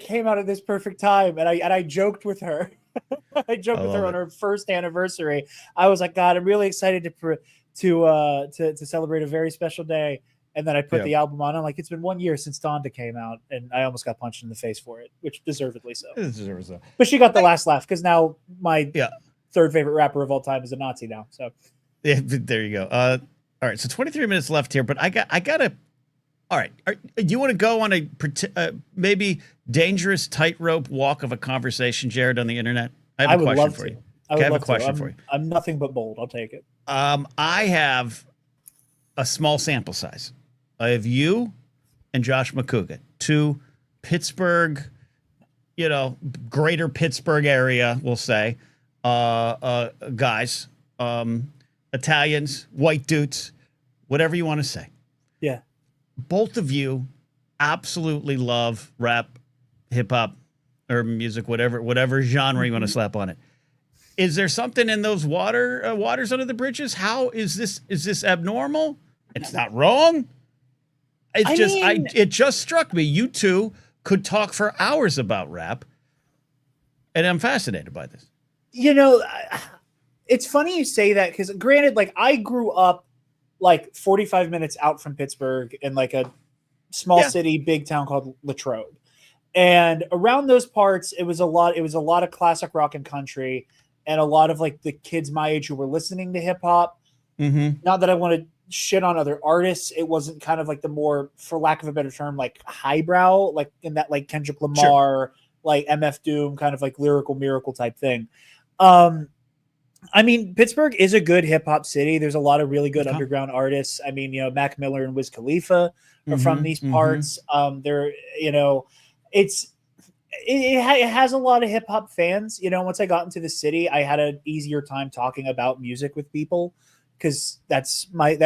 Speaker 4: came out at this perfect time, and I joked with her. I joked with her on her first anniversary. I was like, God, I'm really excited to celebrate a very special day. And then I put the album on. I'm like, it's been 1 year since Donda came out, and I almost got punched in the face for it, which deservedly so. But she got the last laugh because now my third favorite rapper of all time is a Nazi now. So
Speaker 1: there you go. All right, so 23 minutes left here, but I gotta. All right, do you want to go on a maybe dangerous tightrope walk of a conversation, Jared, on the internet? I have a question for you. I have a question for you.
Speaker 4: I'm nothing but bold. I'll take it.
Speaker 1: I have a small sample size. I have you and Josh McCougan, two Pittsburgh, greater Pittsburgh area, we'll say, guys, Italians, white dudes, whatever you want to say.
Speaker 4: Yeah.
Speaker 1: Both of you absolutely love rap, hip hop, or music, whatever genre you want to slap on it. Is there something in those waters under the bridges? How is this abnormal? It's not wrong. It just struck me. You two could talk for hours about rap, and I'm fascinated by this.
Speaker 4: It's funny you say that because, granted, like I grew up like 45 minutes out from Pittsburgh in like a small city, big town called Latrobe, and around those parts, it was a lot of classic rock and country, and a lot of like the kids my age who were listening to hip hop.
Speaker 1: Mm-hmm.
Speaker 4: Not that I want to shit on other artists. It wasn't kind of like the more, for lack of a better term, like highbrow, like in that like Kendrick Lamar, like MF Doom kind of like lyrical miracle type thing. I mean, Pittsburgh is a good hip hop city. There's a lot of really good underground artists. I mean, Mac Miller and Wiz Khalifa are from these parts. It has a lot of hip hop fans. Once I got into the city, I had an easier time talking about music with people because that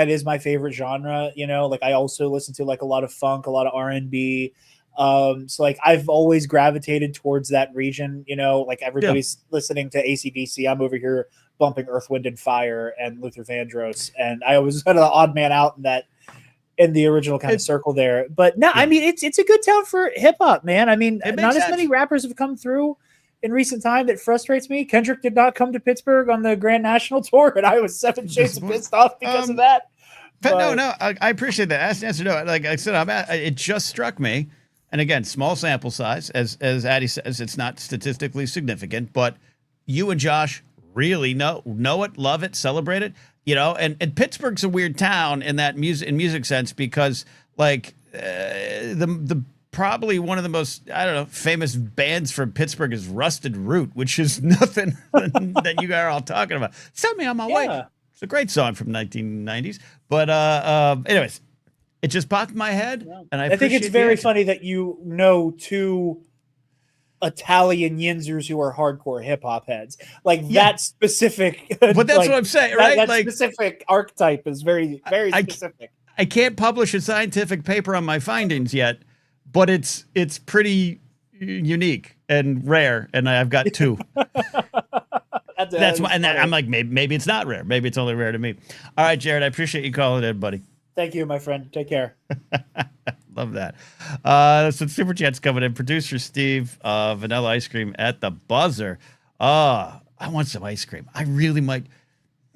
Speaker 4: is my favorite genre. Like I also listen to like a lot of funk, a lot of R&B. So like I've always gravitated towards that region. Like everybody's listening to AC/DC. I'm over here bumping Earth, Wind and Fire and Luther Vandross, and I was kind of the odd man out in the original kind of circle there. But no, I mean it's a good town for hip hop, man. I mean, not as many rappers have come through in recent time that frustrates me. Kendrick did not come to Pittsburgh on the Grand National Tour, and I was 7 shades of pissed off because of that.
Speaker 1: But no, I appreciate that. Answer no. Like I said, it just struck me, and again, small sample size, as Addie says, it's not statistically significant, but you and Josh really know it, love it, celebrate it, and Pittsburgh's a weird town in that music sense because like the probably one of the most, I don't know, famous bands from Pittsburgh is Rusted Root, which is nothing that you guys are all talking about. Send Me on My Way. It's a great song from 1990s. But anyways, it just popped in my head, and I think
Speaker 4: it's very funny that you know two Italian yinzers who are hardcore hip hop heads. Like that specific.
Speaker 1: But that's what I'm saying, right?
Speaker 4: That specific archetype is very, very specific.
Speaker 1: I can't publish a scientific paper on my findings yet, but it's pretty unique and rare, and I've got two. That's why, and I'm like, maybe it's not rare. Maybe it's only rare to me. All right, Jared, I appreciate you calling in, buddy.
Speaker 4: Thank you, my friend. Take care.
Speaker 1: Love that. Some super chats coming in. Producer Steve, vanilla ice cream at the buzzer. I want some ice cream. I really might.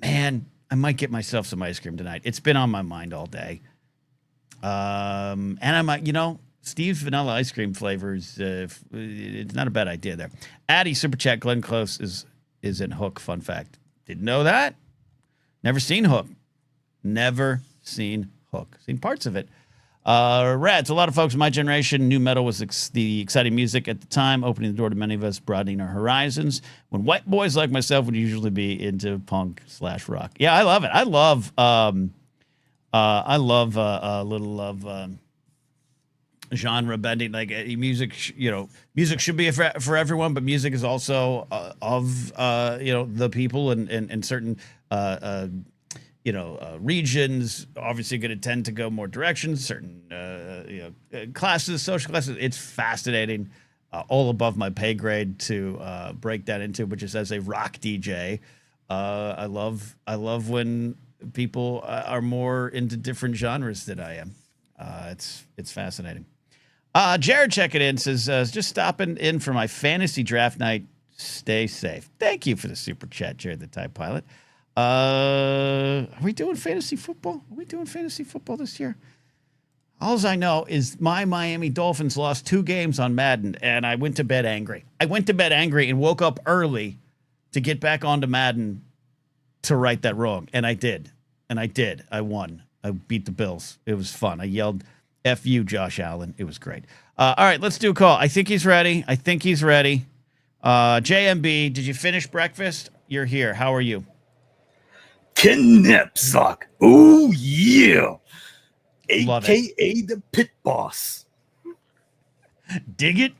Speaker 1: Man, I might get myself some ice cream tonight. It's been on my mind all day. And I might, Steve's vanilla ice cream flavors. It's not a bad idea there. Addie super chat. Glenn Close is in Hook. Fun fact. Didn't know that. Never seen Hook. Never seen Hook. Seen parts of it. Rats. A lot of folks in my generation, new metal was the exciting music at the time, opening the door to many of us, broadening our horizons. When white boys like myself would usually be into punk/rock. Yeah, I love it. I love a little of genre bending. Like music, music should be for everyone, but music is also of the people and certain regions obviously going to tend to go more directions, certain classes, social classes. It's fascinating, all above my pay grade to break that into, which is as a rock DJ. I love when people are more into different genres than I am. It's fascinating. Jared checking in says, just stopping in for my fantasy draft night. Stay safe. Thank you for the super chat, Jared the Type Pilot. Are we doing fantasy football? Are we doing fantasy football this year? All I know is my Miami Dolphins lost 2 games on Madden, and I went to bed angry. I went to bed angry and woke up early to get back onto Madden to right that wrong. And I did. I won. I beat the Bills. It was fun. I yelled, F you, Josh Allen. It was great. All right, let's do a call. I think he's ready. JMB, did you finish breakfast? You're here. How are you?
Speaker 5: Ken Knapsack. Oh, yeah.
Speaker 1: Love
Speaker 5: AKA the Pit Boss.
Speaker 1: Dig it?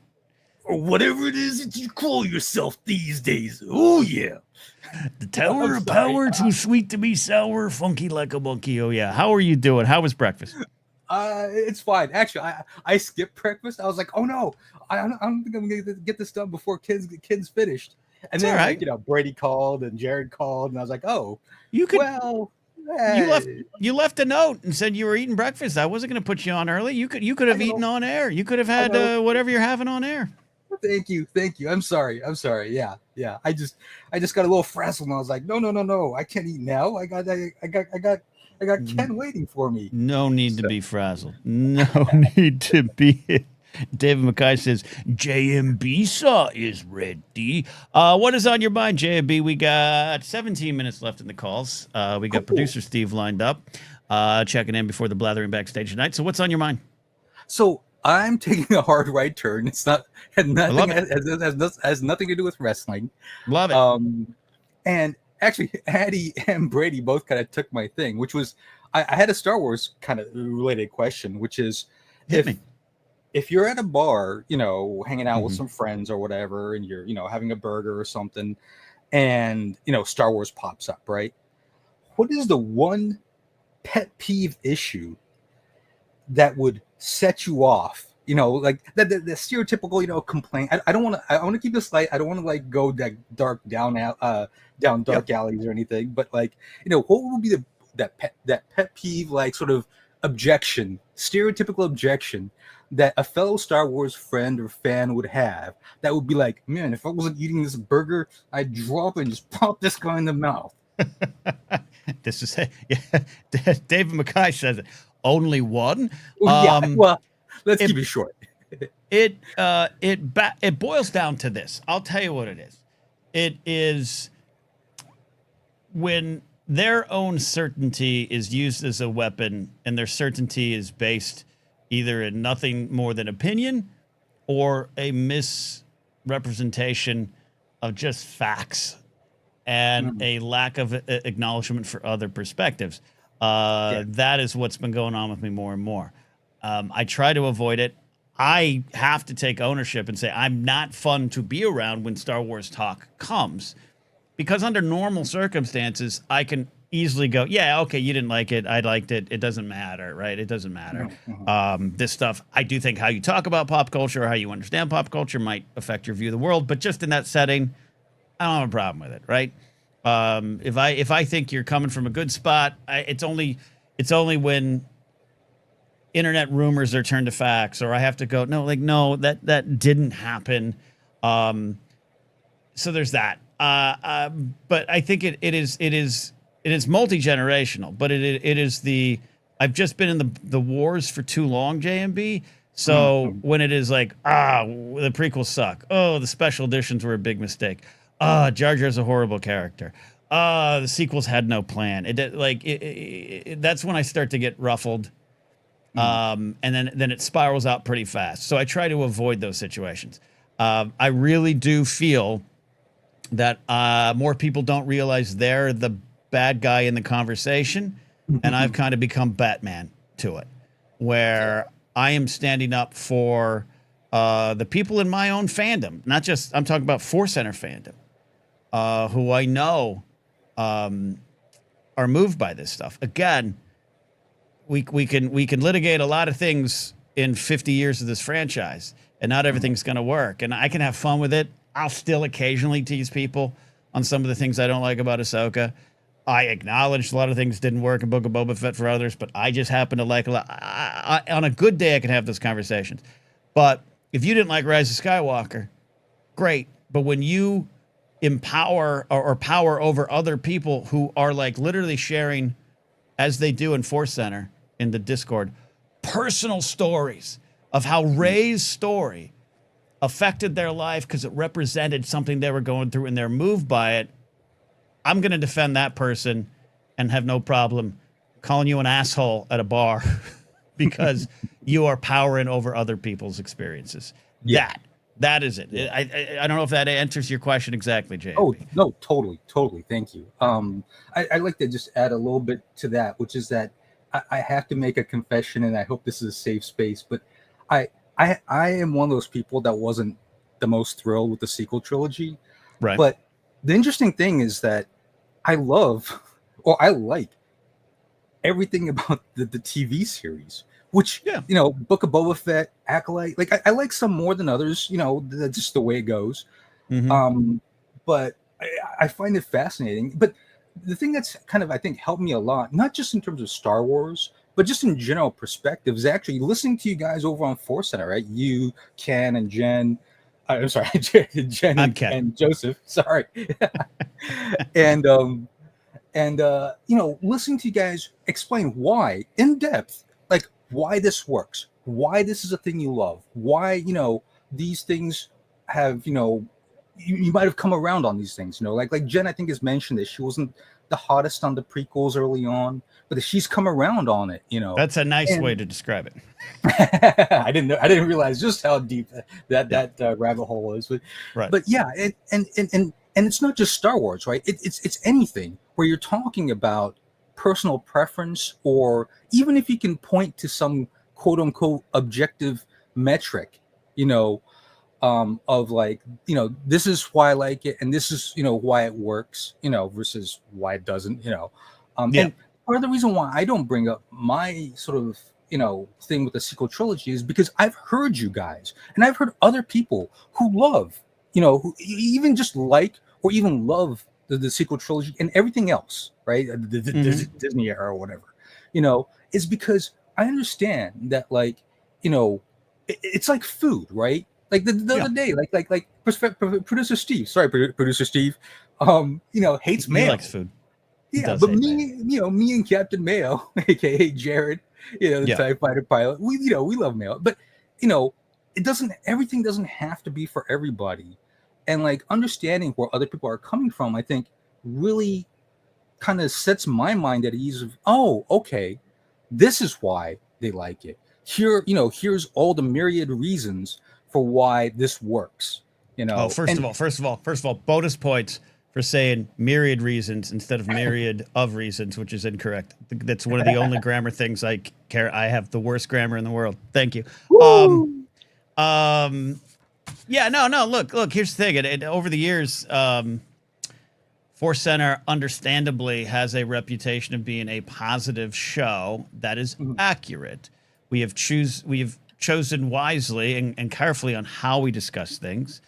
Speaker 5: Or whatever it is that you call yourself these days. Oh, yeah.
Speaker 1: The Tower of Power, too sweet to be sour, funky like a monkey. Oh, yeah. How are you doing? How was breakfast?
Speaker 6: It's fine. Actually, I skipped breakfast. I was like, oh, no. I don't think I'm going to get this done before kids finished. And then,
Speaker 1: right.
Speaker 6: Brady called and Jared called, and I was like, "Oh,
Speaker 1: you could."
Speaker 6: Well, hey.
Speaker 1: You left a note and said you were eating breakfast. I wasn't going to put you on early. You could have eaten on air. You could have had whatever you're having on air.
Speaker 6: Thank you. I'm sorry. Yeah. I just got a little frazzled, and I was like, no. I can't eat now. I got Ken waiting for me.
Speaker 1: No need to be frazzled. No need to be. David McKay says, JMB saw is ready. What is on your mind, JMB? We got 17 minutes left in the calls. We got producer Steve lined up, checking in before the Blathering backstage tonight. So what's on your mind?
Speaker 6: So I'm taking a hard right turn. It's has nothing to do with wrestling.
Speaker 1: Love it.
Speaker 6: And actually, Addie and Brady both kind of took my thing, which was, I had a Star Wars kind of related question, which is, if you're at a bar, hanging out with some friends or whatever, and you're, having a burger or something, and, Star Wars pops up, right? What is the one pet peeve issue that would set you off? Like the stereotypical, complaint. I want to keep this light. I don't want to go down dark alleys or anything. But what would be that pet peeve, sort of objection, stereotypical objection that a fellow Star Wars friend or fan would have that would be like, man, if I wasn't eating this burger, I'd drop it and just pop this guy in the mouth.
Speaker 1: This is David Mackay says it. Only one.
Speaker 6: Yeah, well, let's
Speaker 1: it-
Speaker 6: keep it short.
Speaker 1: It boils down to this. I'll tell you what it is. It is when their own certainty is used as a weapon, and their certainty is based either in nothing more than opinion or a misrepresentation of just facts and a lack of acknowledgement for other perspectives. That is what's been going on with me more and more. I try to avoid it. I have to take ownership and say I'm not fun to be around when Star Wars talk comes, because under normal circumstances, I can easily go, yeah, okay, you didn't like it. I liked it. It doesn't matter, right? It doesn't matter. This stuff, I do think how you talk about pop culture or how you understand pop culture might affect your view of the world, but just in that setting, I don't have a problem with it, right? If I think you're coming from a good spot, it's only when internet rumors are turned to facts, or I have to go, no, that didn't happen. So there's that. But I think it is multi-generational, but it is I've just been in the wars for too long, JMB. So when it is like, the prequels suck. Oh, the special editions were a big mistake. Jar Jar's a horrible character. The sequels had no plan. That's when I start to get ruffled. And then it spirals out pretty fast. So I try to avoid those situations. I really do feel that more people don't realize they're the bad guy in the conversation, and I've kind of become Batman to it, where I am standing up for the people in my own fandom, not just, I'm talking about Force Center fandom, who I know are moved by this stuff. Again, we can litigate a lot of things in 50 years of this franchise, and not everything's going to work. And I can have fun with it. I'll still occasionally tease people on some of the things I don't like about Ahsoka. I acknowledge a lot of things didn't work in Book of Boba Fett for others, but I just happen to like a lot. On a good day, I can have those conversations. But if you didn't like Rise of Skywalker, great. But when you empower or power over other people who are like literally sharing, as they do in Force Center in the Discord, personal stories of how Rey's story affected their life because it represented something they were going through and they're moved by it, I'm going to defend that person and have no problem calling you an asshole at a bar because you are powering over other people's experiences.
Speaker 6: Yeah.
Speaker 1: That is it. I don't know if that answers your question exactly, Jay.
Speaker 6: Oh, no, totally. Thank you. I'd like to just add a little bit to that, which is that I have to make a confession, and I hope this is a safe space, but I am one of those people that wasn't the most thrilled with the sequel trilogy.
Speaker 1: Right.
Speaker 6: But the interesting thing is that I like everything about the TV series, which, Book of Boba Fett, Acolyte, like I like some more than others, that's just the way it goes. But I find it fascinating. But the thing that's kind of, I think, helped me a lot, not just in terms of Star Wars, but just in general perspective, is actually listening to you guys over on Force Center, right? You, Ken, and Jen. I'm sorry, Jen and Joseph. Sorry. and listening to you guys explain why in depth, like why this works, why this is a thing you love, why these things have you might have come around on these things, like Jen, I think, has mentioned that she wasn't the hottest on the prequels early on, but she's come around on it,
Speaker 1: That's a nice way to describe it.
Speaker 6: I didn't realize just how deep that rabbit hole is, but
Speaker 1: right.
Speaker 6: But yeah, and it's not just Star Wars, right? It's anything where you're talking about personal preference, or even if you can point to some quote unquote objective metric, of like, this is why I like it, and this is, why it works, versus why it doesn't, And part of the reason why I don't bring up my sort of, thing with the sequel trilogy is because I've heard you guys, and I've heard other people who love, who even just like or even love the sequel trilogy and everything else, right? The Disney era or whatever, is because I understand that, like, it's like food, right? Like the
Speaker 1: Yeah.
Speaker 6: other day, like producer Steve, producer Steve, hates
Speaker 1: He
Speaker 6: mayo.
Speaker 1: likes food. He
Speaker 6: Yeah,
Speaker 1: does
Speaker 6: but
Speaker 1: hate
Speaker 6: me,
Speaker 1: mayo.
Speaker 6: me and Captain Mayo, aka Jared, the
Speaker 1: Yeah.
Speaker 6: TIE fighter pilot, we love mayo, but everything doesn't have to be for everybody, and like understanding where other people are coming from, I think really kind of sets my mind at ease of, oh, okay, this is why they like it. Here's all the myriad reasons for why this works.
Speaker 1: Oh, first of all, bonus points for saying myriad reasons instead of myriad of reasons, which is incorrect. That's one of the only grammar things I care. I have the worst grammar in the world. Thank you. Yeah, no. Look. Here's the thing. Over the years, Force Center understandably has a reputation of being a positive show that is accurate. We have chosen wisely and carefully on how we discuss things.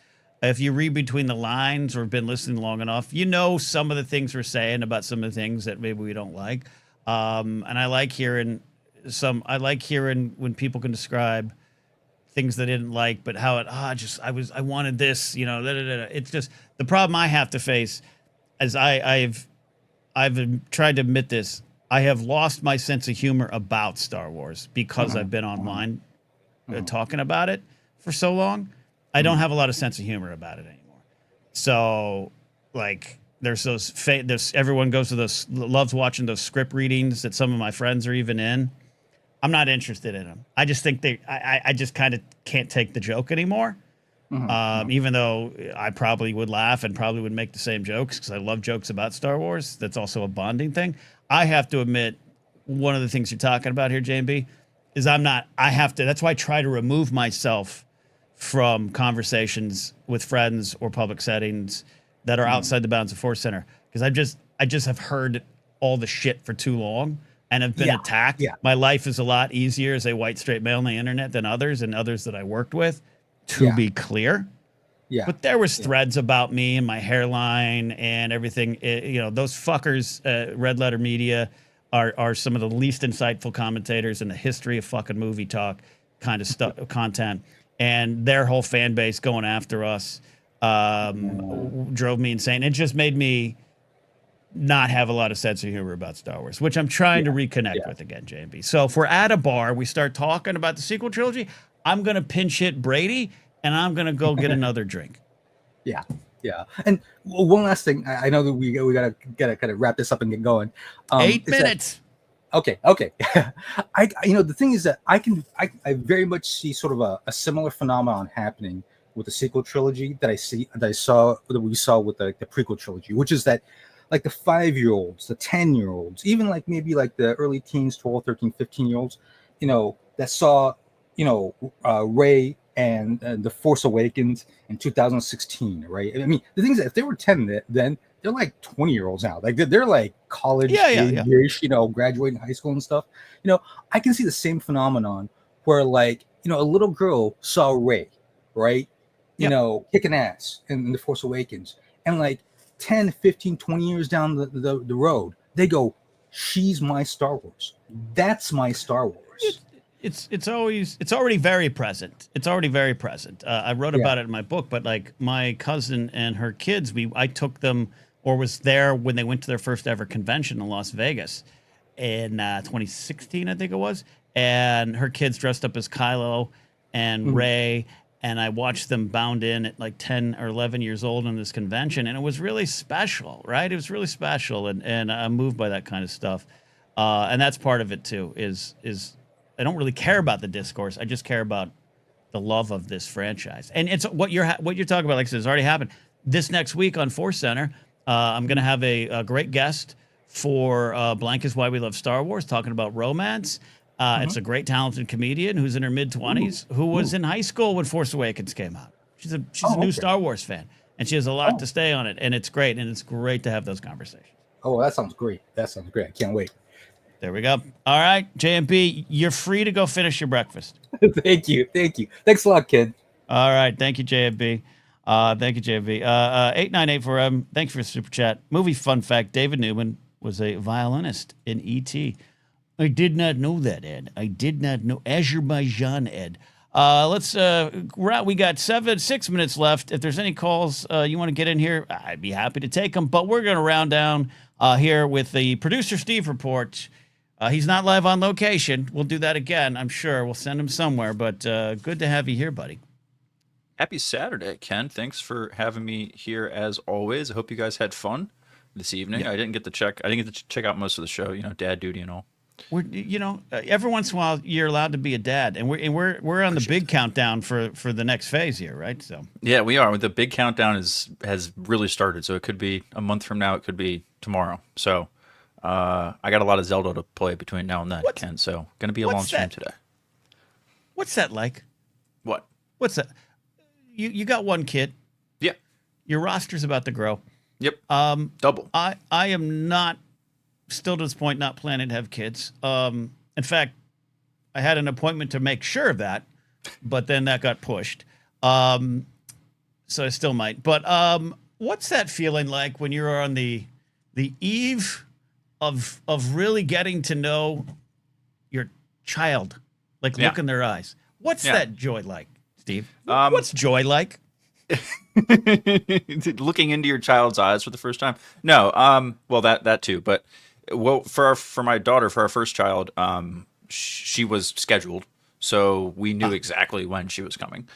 Speaker 1: If you read between the lines or have been listening long enough, you know some of the things we're saying about some of the things that maybe we don't like. And I like hearing when people can describe things they didn't like, but how I wanted this, It's just the problem I have to face as I've tried to admit this. I have lost my sense of humor about Star Wars because I've been online talking about it for so long. I don't have a lot of sense of humor about it anymore. So, like, there's everyone goes to loves watching those script readings that some of my friends are even in. I'm not interested in them. I just think I just kind of can't take the joke anymore. Even though I probably would laugh and probably would make the same jokes because I love jokes about Star Wars. That's also a bonding thing. I have to admit, one of the things you're talking about here, JB, is that's why I try to remove myself from conversations with friends or public settings that are outside the bounds of Force Center. Because I just have heard all the shit for too long and have been attacked.
Speaker 6: Yeah.
Speaker 1: My life is a lot easier as a white straight male on the internet than others and others that I worked with, to be clear.
Speaker 6: Yeah.
Speaker 1: But there was threads about me and my hairline and everything. Those fuckers, Red Letter Media, are some of the least insightful commentators in the history of fucking movie talk kind of stuff, content. And their whole fan base going after us drove me insane. It just made me not have a lot of sense of humor about Star Wars, which I'm trying to reconnect with again, JB. So if we're at a bar, we start talking about the sequel trilogy, I'm going to pinch hit Brady, and I'm going to go get another drink.
Speaker 6: Yeah. And one last thing. I know that we gotta kind of wrap this up and get going.
Speaker 1: 8 minutes.
Speaker 6: Okay. The thing is that I very much see sort of a similar phenomenon happening with the sequel trilogy that we saw with the prequel trilogy, which is that like the 5-year-olds, the 10-year-olds, even like maybe like the early teens, 12, 13, 15-year-olds, that saw, Rey and The Force Awakens in 2016, right? I mean, the thing is that if they were 10 then, they're like 20-year-olds now. Like they're like college age, graduating high school and stuff. I can see the same phenomenon where like, a little girl saw Rey, right? Kicking ass in The Force Awakens. And like 10, 15, 20 years down the road, they go, she's my Star Wars. That's my Star Wars.
Speaker 1: It's already very present. It's already very present. I wrote about it in my book, but like my cousin and her kids, I took them or was there when they went to their first ever convention in Las Vegas in 2016, I think it was. And her kids dressed up as Kylo and Rey, and I watched them bound in at like 10 or 11 years old in this convention, and it was really special, right? It was really special, and I'm moved by that kind of stuff. And that's part of it too. Is I don't really care about the discourse. I just care about the love of this franchise. And it's what you're talking about. Like I said, it's already happened. This next week on Force Center, I'm going to have a great guest for Blank is Why We Love Star Wars, talking about romance. It's a great, talented comedian who's in her mid-20s, who was in high school when Force Awakens came out. She's a new Star Wars fan, and she has a lot to say on it, and it's great. And it's great to have those conversations.
Speaker 6: Oh, that sounds great. I can't wait.
Speaker 1: There we go. All right, JMP, you're free to go finish your breakfast.
Speaker 6: Thank you. Thanks a lot, kid.
Speaker 1: All right, thank you, JMP. 8984M, thank you for the super chat. Movie fun fact: David Newman was a violinist in E.T. I did not know that, Ed. I did not know. Azerbaijan, Ed. Let's we got 6 minutes left. If there's any calls you want to get in here, I'd be happy to take them. But we're going to round down here with the producer Steve report. He's not live on location. We'll do that again, I'm sure. We'll send him somewhere. But good to have you here, buddy.
Speaker 7: Happy Saturday, Ken. Thanks for having me here as always. I hope you guys had fun this evening.
Speaker 1: Yeah.
Speaker 7: I didn't get to check out most of the show, dad duty and all.
Speaker 1: We're every once in a while you're allowed to be a dad, and we're on the big countdown for the next phase here, right? So
Speaker 7: yeah, we are. The big countdown has really started. So it could be a month from now. It could be tomorrow. So I got a lot of Zelda to play between now and then, Ken. So gonna be a long stream today.
Speaker 1: What's that like?
Speaker 7: What?
Speaker 1: What's that? You got one kid.
Speaker 7: Yeah.
Speaker 1: Your roster's about to grow.
Speaker 7: Yep. Double.
Speaker 1: I am not still to this point not planning to have kids. In fact, I had an appointment to make sure of that, but then that got pushed. So I still might. But what's that feeling like when you're on the eve of really getting to know your child, like look in their eyes? What's that joy like, Steve? What's joy like?
Speaker 7: Looking into your child's eyes for the first time? No. Well, that too. But for my daughter, for our first child, she was scheduled, so we knew exactly when she was coming.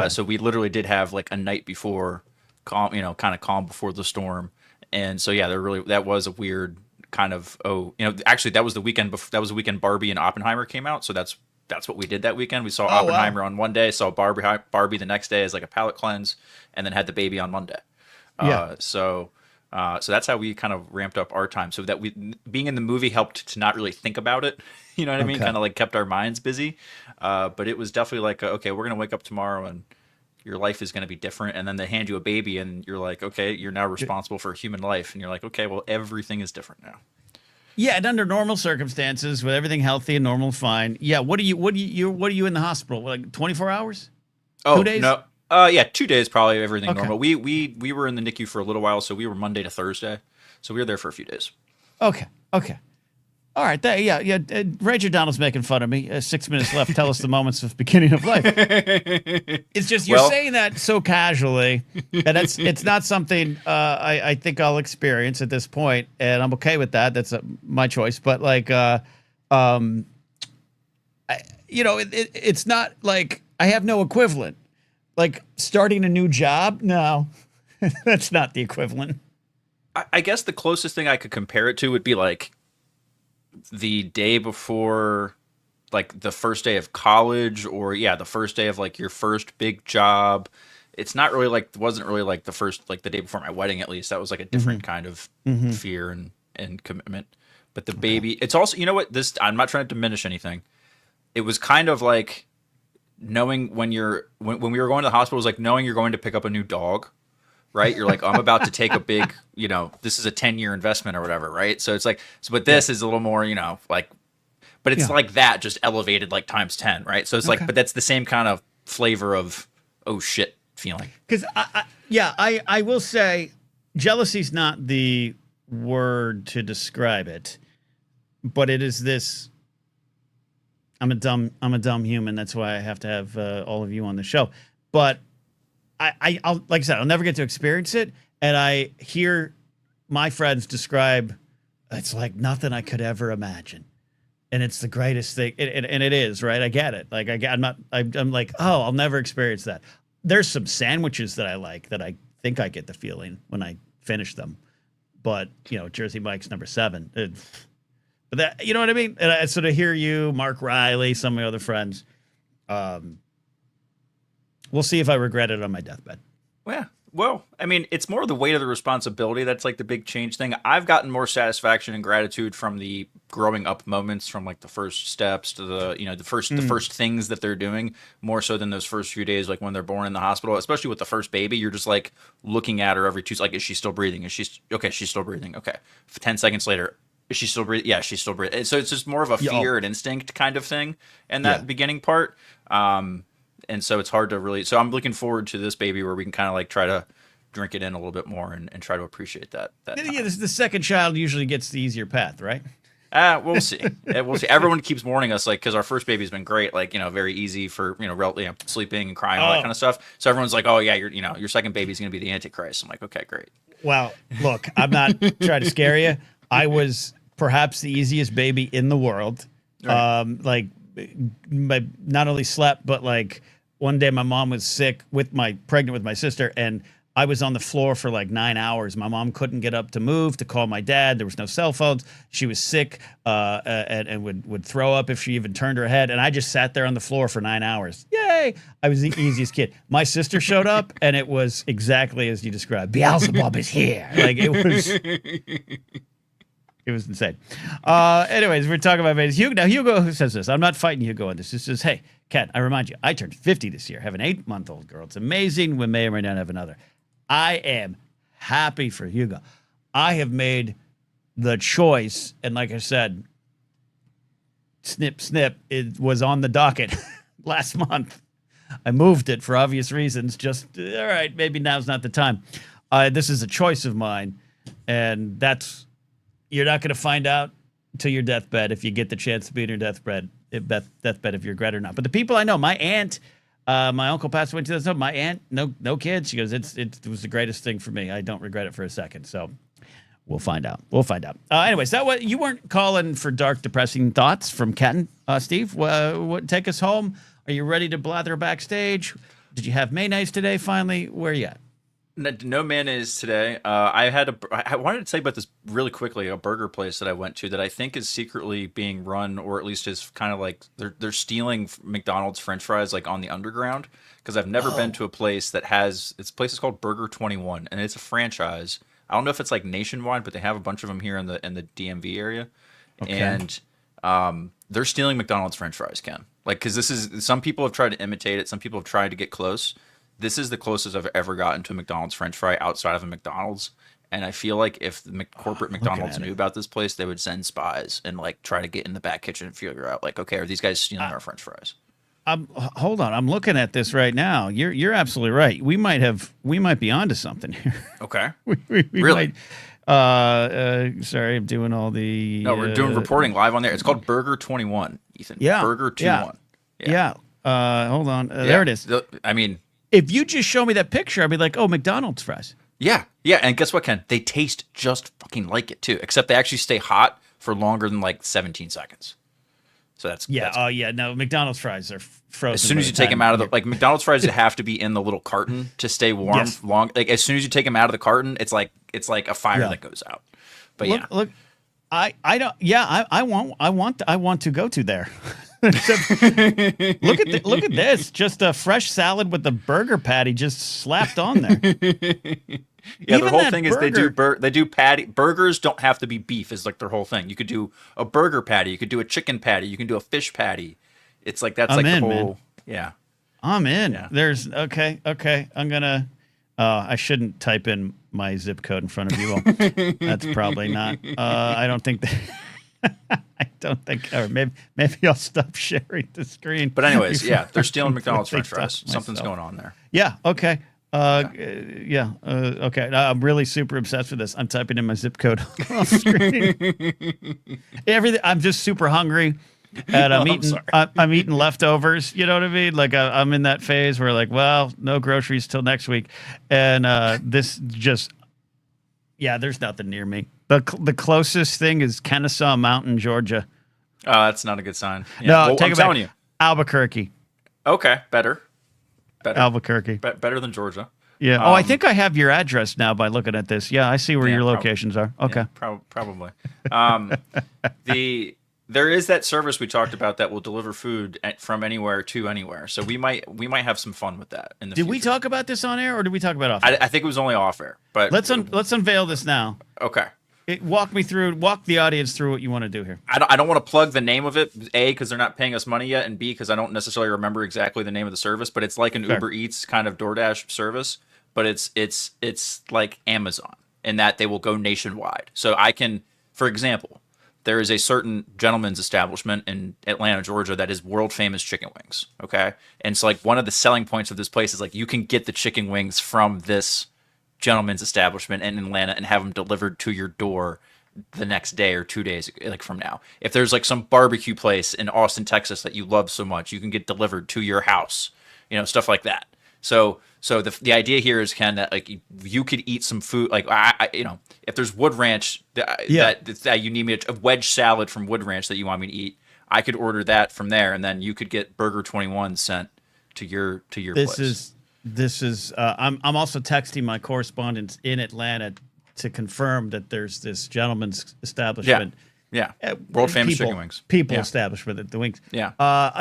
Speaker 7: So we literally did have like a night before, calm, kind of calm before the storm. And so yeah, that was a weird kind of actually that was the weekend Barbie and Oppenheimer came out. So that's what we did that weekend. We saw Oppenheimer on one day, saw Barbie the next day as like a palate cleanse, and then had the baby on Monday. So that's how we kind of ramped up our time. So that being in the movie helped to not really think about it. You know what I mean? Kind of like kept our minds busy. But it was definitely like, okay, we're going to wake up tomorrow and your life is going to be different. And then they hand you a baby and you're like, okay, you're now responsible for a human life. And you're like, okay, well, everything is different now.
Speaker 1: Yeah, and under normal circumstances, with everything healthy and normal, fine. Yeah, what are you in the hospital? Like 24 hours? 2 days?
Speaker 7: No. Yeah, 2 days probably, everything normal. We were in the NICU for a little while, so we were Monday to Thursday. So we were there for a few days.
Speaker 1: Okay. All right. Ranger Donald's making fun of me. 6 minutes left. Tell us the moments of beginning of life. It's just you're saying that so casually, and it's not something I think I'll experience at this point, and I'm okay with that. That's my choice. But like, it's not like I have no equivalent. Like starting a new job, no, that's not the equivalent.
Speaker 7: I guess the closest thing I could compare it to would be like the day before, like the first day of college, or the first day of like your first big job. It's not really like, wasn't really like the first, like the day before my wedding, at least. That was like a different kind of fear and commitment. But the baby, it's also, you know what, I'm not trying to diminish anything. It was kind of like knowing when we were going to the hospital, it was like knowing you're going to pick up a new dog. Right? You're like, I'm about to take a big, this is a 10-year investment or whatever, right? So it's like, but this is a little more, like, but it's like that just elevated like times 10, right? So it's like, but that's the same kind of flavor of, oh shit feeling.
Speaker 1: Because I will say jealousy's not the word to describe it, but it is this, I'm a dumb human. That's why I have to have all of you on the show. But I'll like I said, I'll never get to experience it. And I hear my friends describe it's like nothing I could ever imagine. And it's the greatest thing. And it is, right? I get it. Like I'm like, oh, I'll never experience that. There's some sandwiches that I like that I think I get the feeling when I finish them. But, Jersey Mike's number 7. But that, you know what I mean? And I sort of hear you, Mark Riley, some of my other friends. We'll see if I regret it on my deathbed.
Speaker 7: Yeah. Well, I mean, it's more the weight of the responsibility. That's like the big change thing. I've gotten more satisfaction and gratitude from the growing up moments, from like the first steps to the first things that they're doing, more so than those first few days, like when they're born in the hospital, especially with the first baby. You're just like looking at her every 2 like, is she still breathing? She's still breathing. Okay. 10 seconds later, is she still breathing? Yeah, she's still breathing. So it's just more of a fear and instinct kind of thing in that beginning part. And so it's hard to really, so I'm looking forward to this baby where we can kind of like try to drink it in a little bit more and try to appreciate that.
Speaker 1: Yeah, the second child usually gets the easier path, right?
Speaker 7: We'll see. We'll see. Everyone keeps warning us, like, because our first baby's been great, like, very easy for, sleeping and crying, all that kind of stuff. So everyone's like, oh yeah, your second baby's gonna be the Antichrist. I'm like, okay, great.
Speaker 1: Well, look, I'm not trying to scare you. I was perhaps the easiest baby in the world.
Speaker 7: Right.
Speaker 1: Not only slept, but like one day my mom was sick pregnant with my sister, and I was on the floor for like 9 hours. My mom couldn't get up to move to call my dad. There was no cell phones. She was sick and would throw up if she even turned her head. And I just sat there on the floor for 9 hours. Yay! I was the easiest kid. My sister showed up, and it was exactly as you described. Beelzebub is here. Like it was. It was insane. Anyways, we're talking about babies. Hugo says this. I'm not fighting Hugo on this. He says, hey, Ken, I remind you, I turned 50 this year. I have an 8-month-old girl. It's amazing. We may or may not have another. I am happy for Hugo. I have made the choice. And like I said, snip, it was on the docket last month. I moved it for obvious reasons. Just, all right, maybe now's not the time. This is a choice of mine. And you're not going to find out until your deathbed if you get the chance to be in your deathbed if you regret it or not. But the people I know, my aunt, my uncle passed away in 2007. My aunt, no kids. She goes, it was the greatest thing for me. I don't regret it for a second. So we'll find out. Anyways, you weren't calling for dark, depressing thoughts from Kenton, Steve. Take us home. Are you ready to blather backstage? Did you have mayonnaise today? Finally, where are you at?
Speaker 7: No mayonnaise today. I wanted to tell you about this really quickly. A burger place that I went to that I think is secretly being run, or at least is kind of like they're stealing McDonald's French fries like on the underground. Because I've never been to a place that has. This place is called Burger 21, and it's a franchise. I don't know if it's like nationwide, but they have a bunch of them here in the DMV area, okay. And they're stealing McDonald's French fries, Ken. Like, because some people have tried to imitate it, some people have tried to get close. This is the closest I've ever gotten to a McDonald's French fry outside of a McDonald's. And I feel like if the corporate McDonald's knew about this place, they would send spies and like try to get in the back kitchen and figure out like, okay, are these guys stealing our French fries?
Speaker 1: Hold on. I'm looking at this right now. You're absolutely right. We might be onto something here.
Speaker 7: Okay.
Speaker 1: we
Speaker 7: really?
Speaker 1: Sorry, I'm doing all the.
Speaker 7: No, we're doing reporting live on there. It's called Burger 21, Ethan.
Speaker 1: Yeah.
Speaker 7: Burger 21.
Speaker 1: Yeah. Hold on. There it is. If you just show me that picture, I'd be like, oh, McDonald's fries.
Speaker 7: Yeah. And guess what, Ken? They taste just fucking like it too, except they actually stay hot for longer than like 17 seconds. So that's
Speaker 1: no, McDonald's fries are frozen.
Speaker 7: As soon as you take them out of McDonald's fries, have to be in the little carton to stay warm. Yes. Long, like as soon as you take them out of the carton, it's like a fire that goes out. But
Speaker 1: look, I don't. Yeah, I want to go to there. Look at this! Just a fresh salad with the burger patty just slapped on there.
Speaker 7: Yeah, their whole thing is they do patty. Burgers don't have to be beef. Is like their whole thing. You could do a burger patty. You could do a chicken patty. You can do a fish patty. It's like that's the whole. Man. Yeah,
Speaker 1: I'm in.
Speaker 7: Yeah.
Speaker 1: There's okay. I'm gonna. I shouldn't type in my zip code in front of you all. That's probably not. I don't think that. I don't think. Or maybe I'll stop sharing the screen.
Speaker 7: But anyways, they're stealing McDonald's French fries. Something's going on there.
Speaker 1: Yeah. Okay. Okay. I'm really super obsessed with this. I'm typing in my zip code off screen. I'm just super hungry, and I'm eating leftovers. You know what I mean? Like I'm in that phase where like, well, no groceries till next week, and this just, there's nothing near me. The closest thing is Kennesaw Mountain, Georgia.
Speaker 7: Oh, that's not a good sign. Yeah.
Speaker 1: No,
Speaker 7: well,
Speaker 1: take
Speaker 7: I'm
Speaker 1: it
Speaker 7: telling
Speaker 1: back.
Speaker 7: you.
Speaker 1: Albuquerque.
Speaker 7: Okay, better.
Speaker 1: Albuquerque.
Speaker 7: Better than Georgia.
Speaker 1: Yeah. I think I have your address now by looking at this. Yeah, I see where your locations are. Okay.
Speaker 7: Yeah, probably. There is that service we talked about that will deliver food from anywhere to anywhere. So we might have some fun with that in the future.
Speaker 1: Did we talk about this on air or did we talk about off
Speaker 7: air? I think it was only off air. But
Speaker 1: let's unveil this now.
Speaker 7: Okay.
Speaker 1: Walk the audience through what you want to do here.
Speaker 7: I don't want to plug the name of it, A, because they're not paying us money yet, and B, because I don't necessarily remember exactly the name of the service, but it's like an Uber Eats kind of DoorDash service, but it's like Amazon in that they will go nationwide. So I can, for example, there is a certain gentleman's establishment in Atlanta, Georgia that is world famous chicken wings, okay? And so like one of the selling points of this place is like you can get the chicken wings from this gentleman's establishment in Atlanta and have them delivered to your door the next day or 2 days like from now. If there's like some barbecue place in Austin, Texas that you love so much, you can get delivered to your house, stuff like that. So the idea here is, Ken, that like you could eat some food, like if there's Wood Ranch that you need me a wedge salad from Wood Ranch that you want me to eat, I could order that from there, and then you could get Burger 21 sent to your place.
Speaker 1: This is I'm also texting my correspondents in Atlanta to confirm that there's this gentleman's establishment.
Speaker 7: Yeah. World famous chicken wings.
Speaker 1: Establishment at the Wings.
Speaker 7: Yeah.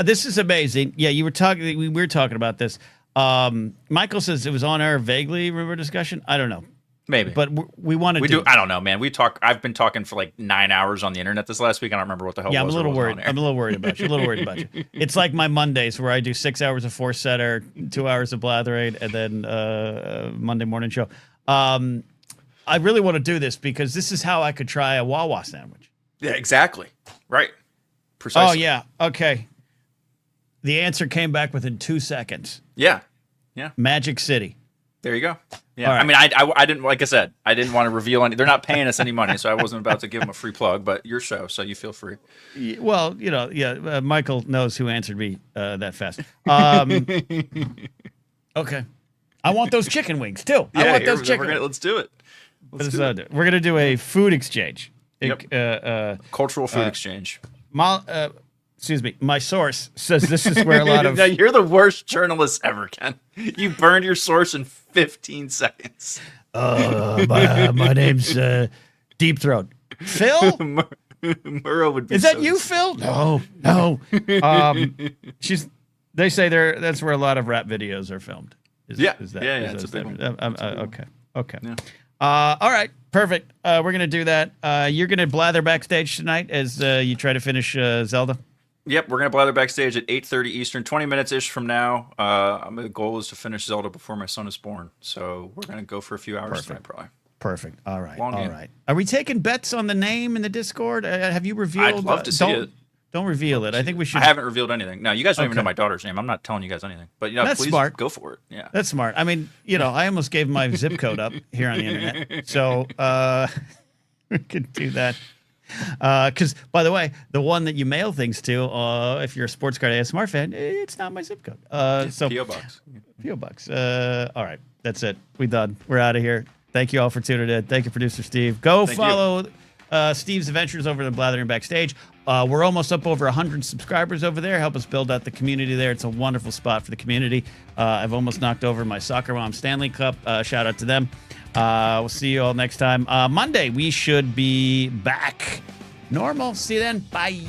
Speaker 1: This is amazing. Yeah, we were talking about this. Michael says it was on air vaguely. Remember discussion? I don't know.
Speaker 7: Maybe.
Speaker 1: But we wanted to do.
Speaker 7: I don't know, man. I've been talking for like 9 hours on the internet this last week. I don't remember what the hell.
Speaker 1: Yeah, I'm a little worried. I'm a little worried about you. It's like my Mondays where I do 6 hours of Force Setter, 2 hours of Blathering, and then Monday morning show. I really want to do this because this is how I could try a Wawa sandwich.
Speaker 7: Yeah, exactly. Right. Precisely.
Speaker 1: Oh yeah. Okay. The answer came back within 2 seconds.
Speaker 7: Yeah.
Speaker 1: Magic City.
Speaker 7: There you go. Yeah.
Speaker 1: Right.
Speaker 7: I mean, I didn't, like I said, I didn't want to reveal any. They're not paying us any money, so I wasn't about to give them a free plug. But your show, so you feel free.
Speaker 1: Well, Michael knows who answered me that fast. Okay. I want those chicken wings too. I want those chicken wings.
Speaker 7: Let's do it.
Speaker 1: We're gonna do a food exchange.
Speaker 7: Yep. Cultural food exchange.
Speaker 1: My source says this is where a lot of.
Speaker 7: Now, you're the worst journalist ever, Ken. You burned your source in 15 seconds.
Speaker 1: My name's Deep Throat. Phil?
Speaker 7: Murrow would be.
Speaker 1: Is that you, Phil? No. They say that's where a lot of rap videos are filmed. It's a big one. Okay. Yeah. All right. Perfect. We're gonna do that. You're gonna blather backstage tonight as you try to finish Zelda.
Speaker 7: Yep, we're gonna blather backstage at 8:30 Eastern, 20 minutes ish from now. The goal is to finish Zelda before my son is born, so we're gonna go for a few hours tonight, probably.
Speaker 1: Perfect. All right.
Speaker 7: Long game.
Speaker 1: Right. Are we taking bets on the name in the Discord? Have you revealed?
Speaker 7: I'd love to see it.
Speaker 1: Don't reveal it. I think we should.
Speaker 7: I haven't revealed anything. No, you guys don't even know my daughter's name. I'm not telling you guys anything. But
Speaker 1: that's
Speaker 7: please
Speaker 1: smart.
Speaker 7: Go for it. Yeah,
Speaker 1: that's smart. I mean, I almost gave my zip code up here on the internet, so we could do that. Because, by the way, the one that you mail things to, if you're a Sports Card ASMR fan, it's not my zip code. So
Speaker 7: P.O. Box.
Speaker 1: P.O. Box. All right, that's it. We done. We're out of here. Thank you all for tuning in. Thank you, producer Steve. Go follow Steve's adventures over the Blathering Backstage. We're almost up over 100 subscribers over there. Help us build out the community there. It's a wonderful spot for the community. I've almost knocked over my Soccer Mom Stanley Cup. Shout out to them. We'll see you all next time. Monday, we should be back normal. See you then. Bye.